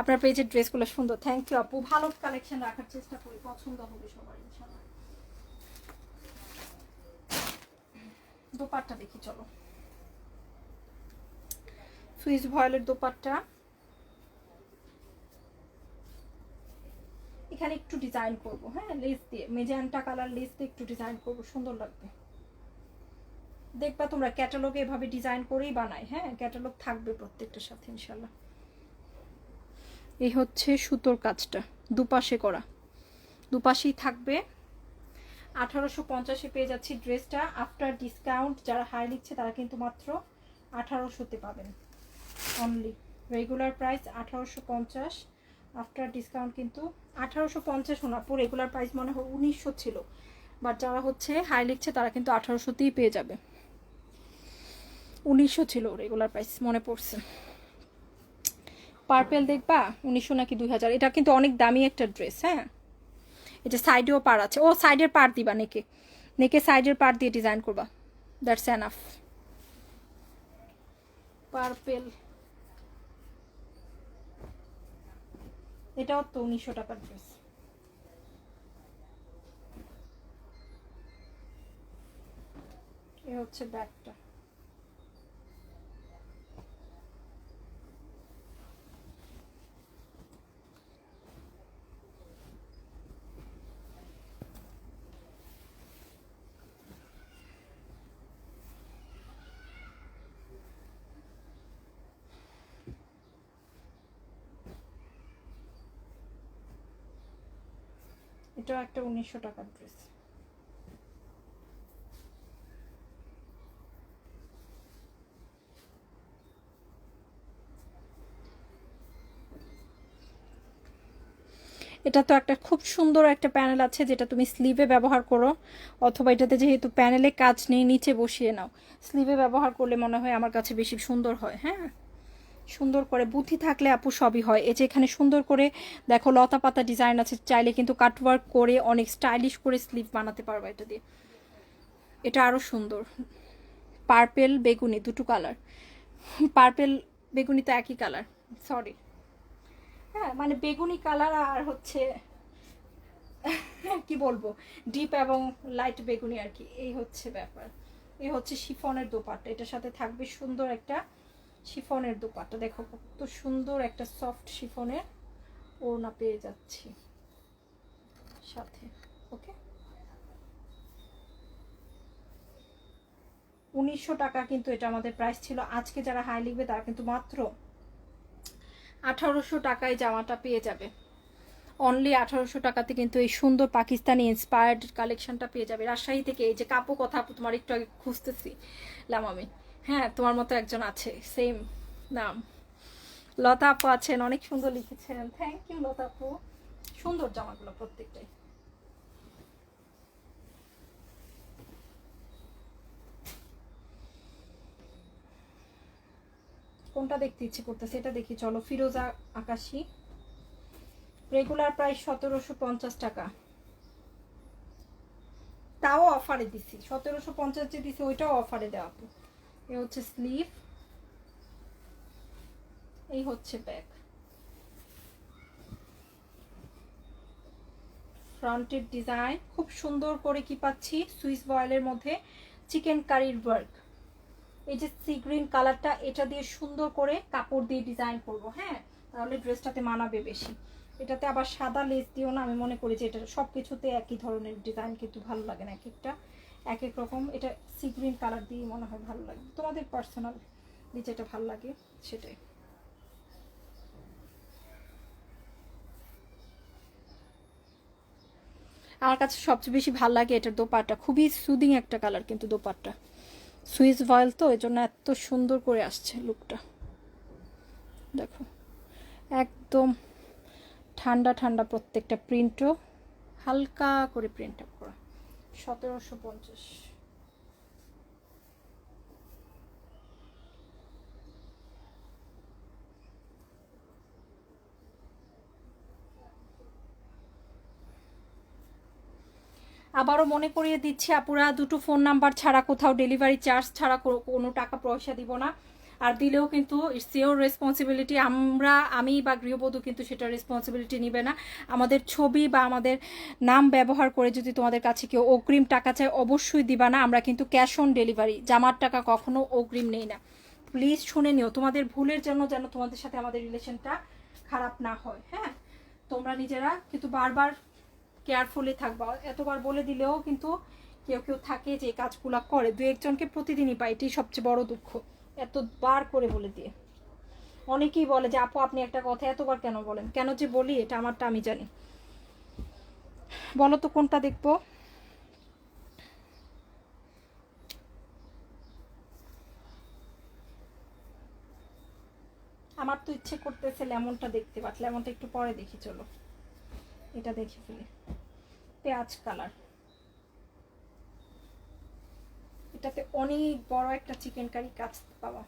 আপনার পেজের ড্রেসগুলো সুন্দর, থ্যাংক ইউ আপু। ভালো কালেকশন রাখার চেষ্টা করি, পছন্দ হবে সবার ইনশাআল্লাহ। দোপাট্টা দেখি চলো, সুইস ভয়েলের দোপাট্টা। এখানে একটু ডিজাইন করব, হ্যাঁ লেস দিয়ে, মেজেন্টা কালার লেস দিয়ে একটু ডিজাইন করব, সুন্দর লাগবে। দেখবা তোমরা ক্যাটালগে এভাবে ডিজাইন করেই বানাই, হ্যাঁ ক্যাটালগ থাকবে প্রত্যেকটার সাথে ইনশাল্লাহ। এই হচ্ছে সুতোর কাজটা, দুপাশে করা, দুপাশেই থাকবে। 1850-এ পেয়ে যাচ্ছি ড্রেসটা, আফটার ডিসকাউন্ট। যারা হাই লিখছে তারা কিন্তু মাত্র 1800-তে পাবেন only. Regular price 1850, after discount কিন্তু 1850 সোনাপুর। রেগুলার প্রাইস মনে হয় 1900 ছিল, বাট যারা হচ্ছে হাই লিখছে তারা কিন্তু 1800তেই পেয়ে যাবে। 1900 ছিল রেগুলার প্রাইস, মনে পড়ছে। পার্পেল দেখবা 1900 নাকি 2000। এটা কিন্তু অনেক দামি একটা ড্রেস। হ্যাঁ এটা সাইডেও পার আছে, ও সাইডের পার দিবা, নেকে নেকে সাইডের পার দিয়ে ডিজাইন করবা, দ্যাটস এনাফ। পার্পেল, এটাও তো 1900 টাকার ড্রেস। এ হচ্ছে ব্যাগটা। এটাও একটা 1900 টাকার ড্রেস। এটা তো একটা খুব সুন্দর একটা প্যানেল আছে, যেটা তুমি স্লিভে ব্যবহার করো, অথবা এটাতে যেহেতু প্যানেলে কাজ নেই নিচে বসিয়ে নাও। স্লিভে ব্যবহার করলে মনে হয় আমার কাছে বেশি সুন্দর হয়। হ্যাঁ সুন্দর করে বুদ্ধি থাকলে আপু সবই হয়। এই যে এখানে সুন্দর করে দেখো লতা পাতা ডিজাইন আছে, চাইলে কিন্তু কাটওয়ার্ক করে অনেক স্টাইলিশ করে স্লিভ বানাতে পারবে এটা দিয়ে। এটা আরও সুন্দর। পার্পেল বেগুনি দুটো কালার, পার্পেল বেগুনি তো একই কালার, সরি হ্যাঁ মানে বেগুনি কালার আর হচ্ছে কি বলবো, ডিপ এবং লাইট বেগুনি আর কি, এই হচ্ছে ব্যাপার। এই হচ্ছে শিফনের দোপাট্টা, এটার সাথে থাকবে সুন্দর একটা শিফনের দোপাট্টা। দেখো কত সুন্দর একটা সফট শিফনের ওড়না পেয়ে যাচ্ছি সাথে। ওকে, 1900 টাকা কিন্তু এটা আমাদের প্রাইস ছিল। আজকে যারা হাই লিখবে তারা কিন্তু মাত্র 1800 টাকায় জামাটা পেয়ে যাবে। অনলি 1800 টাকাতে কিন্তু এই সুন্দর পাকিস্তানি ইন্সপায়ার্ড কালেকশনটা পেয়ে যাবে রাজশাহী থেকে। এই যে কাপু কথা আপু তোমার একটু আগে খুঁজতেছিলাম আমি, হ্যাঁ তোমার মতো একজন আছে সেম নাম, লতা আপু আছেন, অনেক সুন্দর লিখেছেন, থ্যাংক ইউ লতা আপু। সুন্দর জামাগুলো প্রত্যেকটাই। কোনটা দেখতে ইচ্ছে করতেছে এটা দেখি, চলো। ফিরোজা আকাশী, রেগুলার প্রাইস 1750 টাকা, তাও অফারে দিছি। 1750 যে দিছি ওইটাও অফারে দেওয়া। এই হচ্ছে স্লিভ, এই হচ্ছে ব্যাক, ফ্রন্টের ডিজাইন খুব সুন্দর করে কি পাচ্ছি, সুইস ভয়েলের মধ্যে চিকেন কারির ওয়ার্ক। এই যে সি গ্রিন কালারটা, এটা দিয়ে সুন্দর করে কাপড় দিয়ে ডিজাইন করব, হ্যাঁ তাহলে ড্রেসটাতে মানাবে বেশি। এটাতে আবার সাদা লেস দিও না, আমি মনে করি যে এটা সব কিছুতে একই ধরনের ডিজাইন কিন্তু ভালো লাগে না, এক একটা এক এক রকম। এটা সি গ্রিন কালার দিয়ে মনে হয় ভালো লাগে, তোমাদের পার্সোনাল যেটা ভালো লাগে সেটাই। আমার কাছে সবচেয়ে বেশি ভালো লাগে এটার দোপাট্টা, খুবই সুদিং একটা কালার কিন্তু দোপাট্টা, সুইস ভয়েল তো এই জন্য এত সুন্দর করে আসছে লুকটা। দেখো একদম ঠান্ডা ঠান্ডা, প্রত্যেকটা প্রিন্টও হালকা করে প্রিন্ট আপ করা। 1750। আবারও মনে করিয়ে দিচ্ছি আপুরা, দুটো ফোন নাম্বার ছাড়া কোথাও ডেলিভারি চার্জ ছাড়া কোনো টাকা পয়সা দিব না। আর দিলেও কিন্তু ইটস ইওর রেসপন্সিবিলিটি, আমি বা গৃহবধূ কিন্তু সেটা রেসপন্সিবিলিটি নিবে না। আমাদের ছবি বা আমাদের নাম ব্যবহার করে যদি তোমাদের কাছে কেউ অগ্রিম টাকা চায় অবশ্যই দিবা না, আমরা কিন্তু ক্যাশ অন ডেলিভারি, জামার টাকা কখনো অগ্রিম নেই না। প্লিজ শুনে নিও, তোমাদের ভুলের জন্য যেন তোমাদের সাথে আমাদের রিলেশনটা খারাপ না হয়। হ্যাঁ তোমরা নিজেরা কিন্তু বারবার কেয়ারফুলি থাকবা। এতবার বলে দিলেও কিন্তু কেউ কেউ থাকে যে কাজগুলো করে, দু একজনকে প্রতিদিনই পাই, এটাই সবচেয়ে বড় দুঃখ, এতবার করে বলে দিয়ে। অনেকেই বলে যে আপু আপনি একটা কথা এতবার কেন বলেন, কেন যে বলি এটা আমারটা আমি জানি। বলো তো কোনটা দেখবো? আমার তো ইচ্ছে করতেছে লেমনটা দেখতে, বাট লেমনটা একটু পরে দেখি, চলো এটা দেখে ফেলি। পেঁয়াজ কালার, এটাতে অনেক বড় একটা চিকেন কারি কাজ পাওয়া।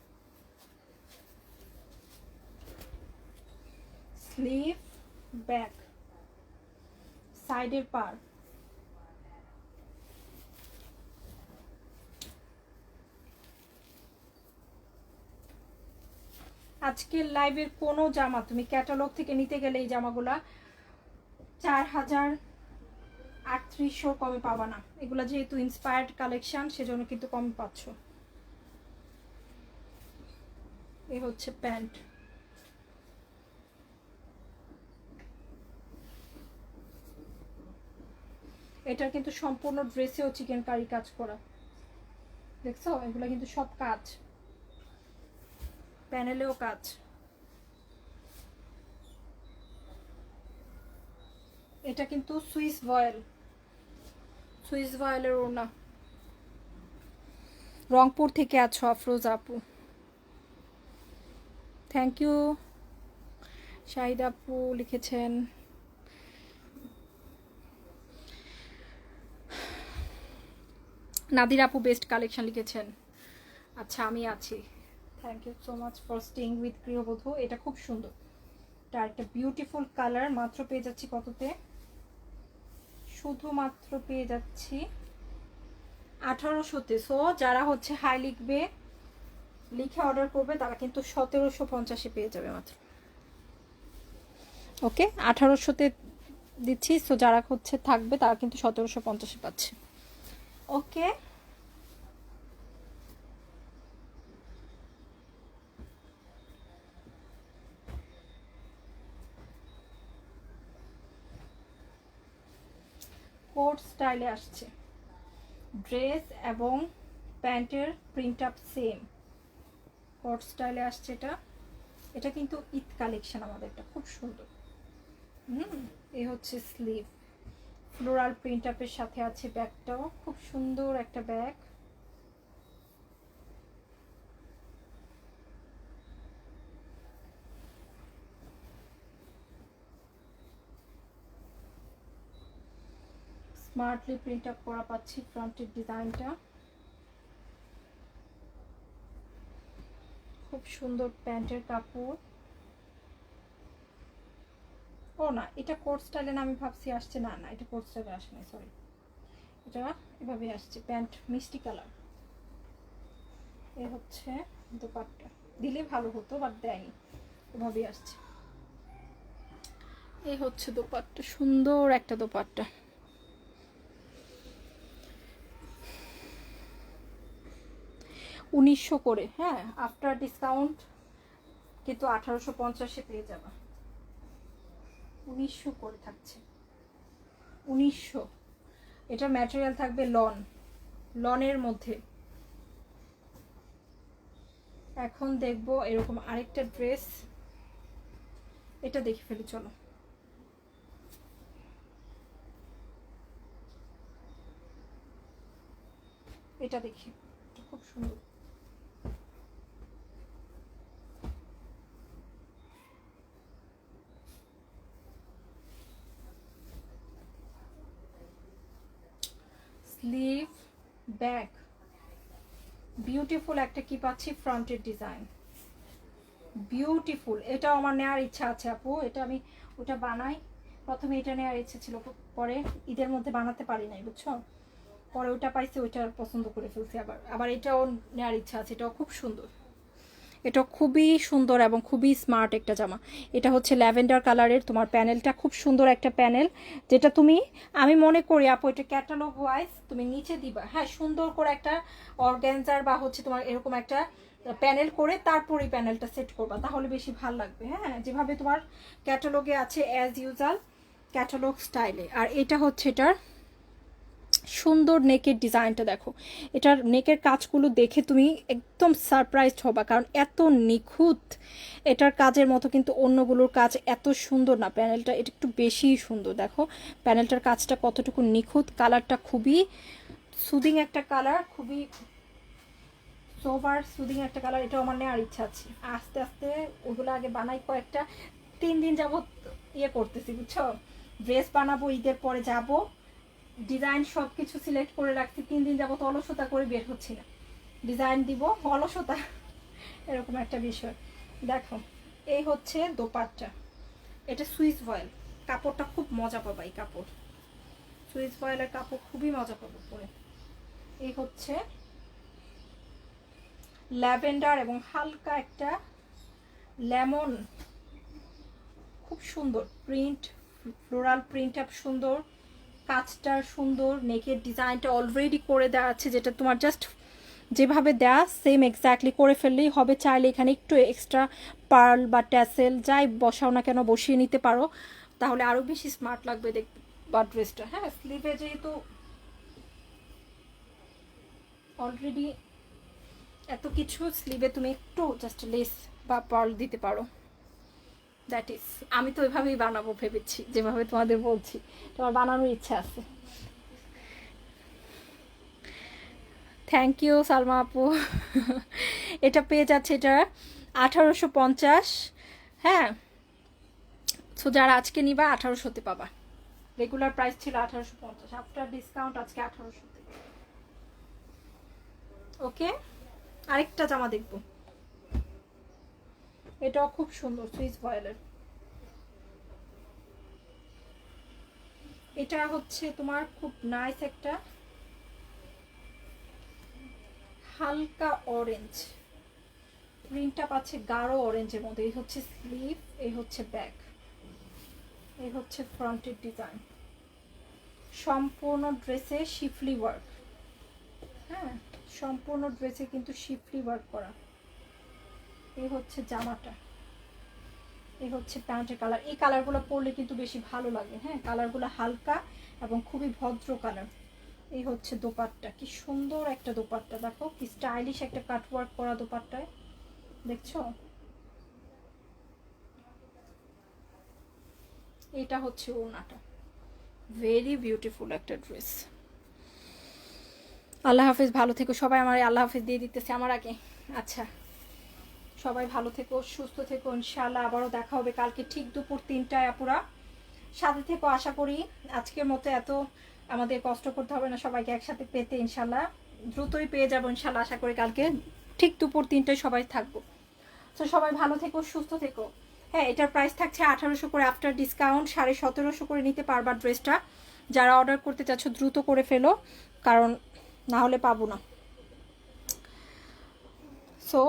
স্লিভ, ব্যাক, সাইডের পার, আজকের লাইভের কোনো জামা তুমি ক্যাটালগ থেকে নিতে গেলে এই জামাগুলা 4038 কমে পাবা না। এগুলা যেহেতু ইন্সপায়ার্ড কালেকশন সেজন্য কিন্তু কমে পাচ্ছ। এই হচ্ছে প্যান্ট, এটার কিন্তু সম্পূর্ণ ড্রেসেও চিকেন কারি কাজ করা, দেখছো এগুলা কিন্তু সব কাজ, প্যানেলেও কাজ। এটা কিন্তু সুইস ভয়েলের ওড়না। রংপুর থেকে আছো আফরোজা আপু, থ্যাংক ইউ। শাহিদ আপু লিখেছেন, নাদির আপু বেস্ট কালেকশন লিখেছেন। আচ্ছা আমি আছি, thank you so much for staying with গৃহবধূ। এটা খুব সুন্দর, এটা একটা বিউটিফুল কালার। মাত্র পেয়ে যাচ্ছি কততে, শুধুমাত্র পেয়ে যাচ্ছি 1800-তে। সো যারা হচ্ছে হাই লিখবে, লিখে অর্ডার করবে, তারা কিন্তু 1750-এ পেয়ে যাবে মাত্র। ওকে 1800-তে দিচ্ছি। সো যারা হচ্ছে থাকবে তারা কিন্তু 1750-এ পাচ্ছে। ওকে কোট স্টাইলে আসছে, ড্রেস এবং প্যান্টের প্রিন্ট আপ সেম, কোট স্টাইলে আসছে। এটা এটা কিন্তু ঈদ কালেকশন আমাদেরটা, খুব সুন্দর। এই হচ্ছে স্লিভ, ফ্লোরাল প্রিন্ট আপের সাথে আছে ব্যাগটাও, খুব সুন্দর একটা ব্যাগ। স্মার্টলি প্রিন্ট আপ করা পাচ্ছি ফ্রন্টের ডিজাইনটা, খুব সুন্দর প্যান্টের কাপড়। ও না, এটা কোট স্টাইলে না, আমি ভাবছি আসছে, না না এটা কোট স্টাইলে আসে না, সরি, এটা এভাবে আসছে, প্যান্ট মিষ্টি কালার। এ হচ্ছে দোপাট্টা, দিলে ভালো হতো বাট দেয়নি, এভাবেই আসছে। এই হচ্ছে দোপাট্টা, সুন্দর একটা দোপাট্টা। $1900 করে, হ্যাঁ আফটার ডিসকাউন্ট কিন্তু 1850-এ পেয়ে যাবে। 1900 করে থাকছে, 1900। এটার ম্যাটেরিয়াল থাকবে লনের মধ্যে। এখন দেখবো এরকম আরেকটা ড্রেস, এটা দেখে ফেলি চলো। এটা দেখি, খুব সুন্দর। স্লিভ, ব্যাক, বিউটিফুল একটা কি পাচ্ছি ফ্রন্টের ডিজাইন, বিউটিফুল। এটাও আমার নেওয়ার ইচ্ছা আছে আপু, এটা আমি ওটা বানাই, প্রথমে এটা নেওয়ার ইচ্ছা ছিল, পরে ঈদের মধ্যে বানাতে পারি নাই বুঝছো, পরে ওটা পাইছি, ওইটা পছন্দ করে ফেলছি। আবার আবার এটাও নেওয়ার ইচ্ছা আছে, এটাও খুব সুন্দর, এটা খুবই সুন্দর এবং খুবই স্মার্ট একটা জামা। এটা হচ্ছে ল্যাভেন্ডার কালারের, তোমার প্যানেলটা খুব সুন্দর একটা প্যানেল, যেটা তুমি, আমি মনে করি আপু এটা ক্যাটালগ ওয়াইজ তুমি নিচে দিবা, হ্যাঁ সুন্দর করে একটা অর্গ্যানজার বা হচ্ছে তোমার এরকম একটা প্যানেল করে তারপরে প্যানেলটা সেট করবা, তাহলে বেশি ভালো লাগবে। হ্যাঁ যেভাবে তোমার ক্যাটালগে আছে অ্যাজ ইউজাল ক্যাটালগ স্টাইলে। আর এটা হচ্ছে এটার সুন্দর নেকের ডিজাইনটা দেখো, এটার নেকের কাজগুলো দেখে তুমি একদম সারপ্রাইজড হবা, কারণ এত নিখুঁত এটার কাজের মতো কিন্তু অন্যগুলোর কাজ এত সুন্দর না। প্যানেলটা এটা একটু বেশিই সুন্দর, দেখো প্যানেলটার কাজটা কতটুকু নিখুঁত, কালারটা খুবই সুদিং একটা কালার, খুবই সোভার সুদিং একটা কালার। এটাও আমার নেওয়ার ইচ্ছা আছে, আস্তে আস্তে ওগুলো আগে বানাই, কয়েকটা 3 দিন যাবত ইয়ে করতেছি বুঝছো, ড্রেস বানাবো, ঈদের পরে যাব, ডিজাইন সব কিছু সিলেক্ট করে রাখছি, 3 দিন যাবত অলসতা করে বের হচ্ছি না, ডিজাইন দিব অলসতা, এরকম একটা বিষয়। দেখো এই হচ্ছে দোপাট্টা, এটা সুইস ভয়েল, কাপড়টা খুব মজা পাবা, এই কাপড় সুইস ভয়েলের কাপড় খুবই মজা পাবো পরে। এই হচ্ছে ল্যাভেন্ডার এবং হালকা একটা লেমন, খুব সুন্দর প্রিন্ট, ফ্লোরাল প্রিন্ট আপ সুন্দর, কাজটা সুন্দর, নেকের ডিজাইনটা অলরেডি করে দেওয়া আছে, যেটা তোমার জাস্ট যেভাবে দেয়া সেম এক্স্যাক্টলি করে ফেললেই হবে। চাইলে এখানে একটু এক্সট্রা পার্ল বা ট্যাসেল যাই বসাও না কেন বসিয়ে নিতে পারো, তাহলে আরও বেশি স্মার্ট লাগবে দেখবে বা ড্রেসটা। হ্যাঁ স্লিভে যেহেতু অলরেডি এত কিছু, স্লিভে তুমি একটু জাস্ট লেস বা পার্ল দিতে পারো, দ্যাট ইজ, আমি তো ওইভাবেই বানাবো ভেবেছি, যেভাবে তোমাদের বলছি, তোমার বানানোর ইচ্ছা আছে। থ্যাংক ইউ সালমা আপু। এটা পেয়ে যাচ্ছে, এটা 1850, হ্যাঁ সো যারা আজকে নিবা 1800-তে পাবা, রেগুলার প্রাইস ছিল 1850, আফটার ডিসকাউন্ট আজকে 1800-তে। ওকে আরেকটা জামা দেখবো, এটাও খুব সুন্দর সুইস ভয়েলের, এটা হচ্ছে তোমার খুব নাইস একটা হালকা অরেঞ্জ, প্রিন্টটা পাচ্ছে গাঢ় অরেঞ্জের মধ্যে। এই হচ্ছে স্লিভ, এই হচ্ছে ব্যাক, এই হচ্ছে ফ্রন্টের ডিজাইন, সম্পূর্ণ ড্রেসে শিফলি ওয়ার্ক। হ্যাঁ, সম্পূর্ণ ড্রেসে কিন্তু শিফলি ওয়ার্ক করা। এই হচ্ছে জামাটা, এই হচ্ছে প্যান্টের কালার। এই কালারগুলো পরলে কিন্তু বেশি ভালো লাগে। হ্যাঁ, কালারগুলো হালকা এবং খুবই ভদ্র কালার। এই হচ্ছে দোপাট্টা, কি সুন্দর একটা দোপাট্টা, দেখো কি স্টাইলিশ একটা কাটওয়ার্ক করা দোপাট্টায়, দেখছো? এটা হচ্ছে ওড়নাটা, ভেরি বিউটিফুল একটা ড্রেস। আল্লাহ হাফিজ, ভালো থেকো সবাই। আমার আল্লাহ হাফিজ দিয়ে দিতেছে আমার আগে। আচ্ছা, সবাই ভালো থেকো, সুস্থ থেকো, ইনশাআল্লাহ আবারও দেখা হবে কালকে ঠিক দুপুর 3টায়। আপুরা সাথে থেকো, আশা করি আজকের মতো এত আমাদের কষ্ট করতে হবে না সবাইকে একসাথে পেতে। ইনশাআল্লাহ দ্রুতই পেয়ে যাবো ইনশাআল্লাহ, আশা করি কালকে ঠিক দুপুর 3টায় সবাই থাকবো। তো সবাই ভালো থেকো, সুস্থ থেকো। হ্যাঁ, এটার প্রাইস থাকছে 1800 করে, আফটার ডিসকাউন্ট 1750 করে নিতে পারবা ড্রেসটা। যারা অর্ডার করতে চাচ্ছ দ্রুত করে ফেলো, কারণ না হলে পাবো না। সো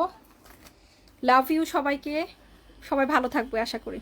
লাভ ইউ সবাইকে, সবাই ভালো থাকবে আশা করি।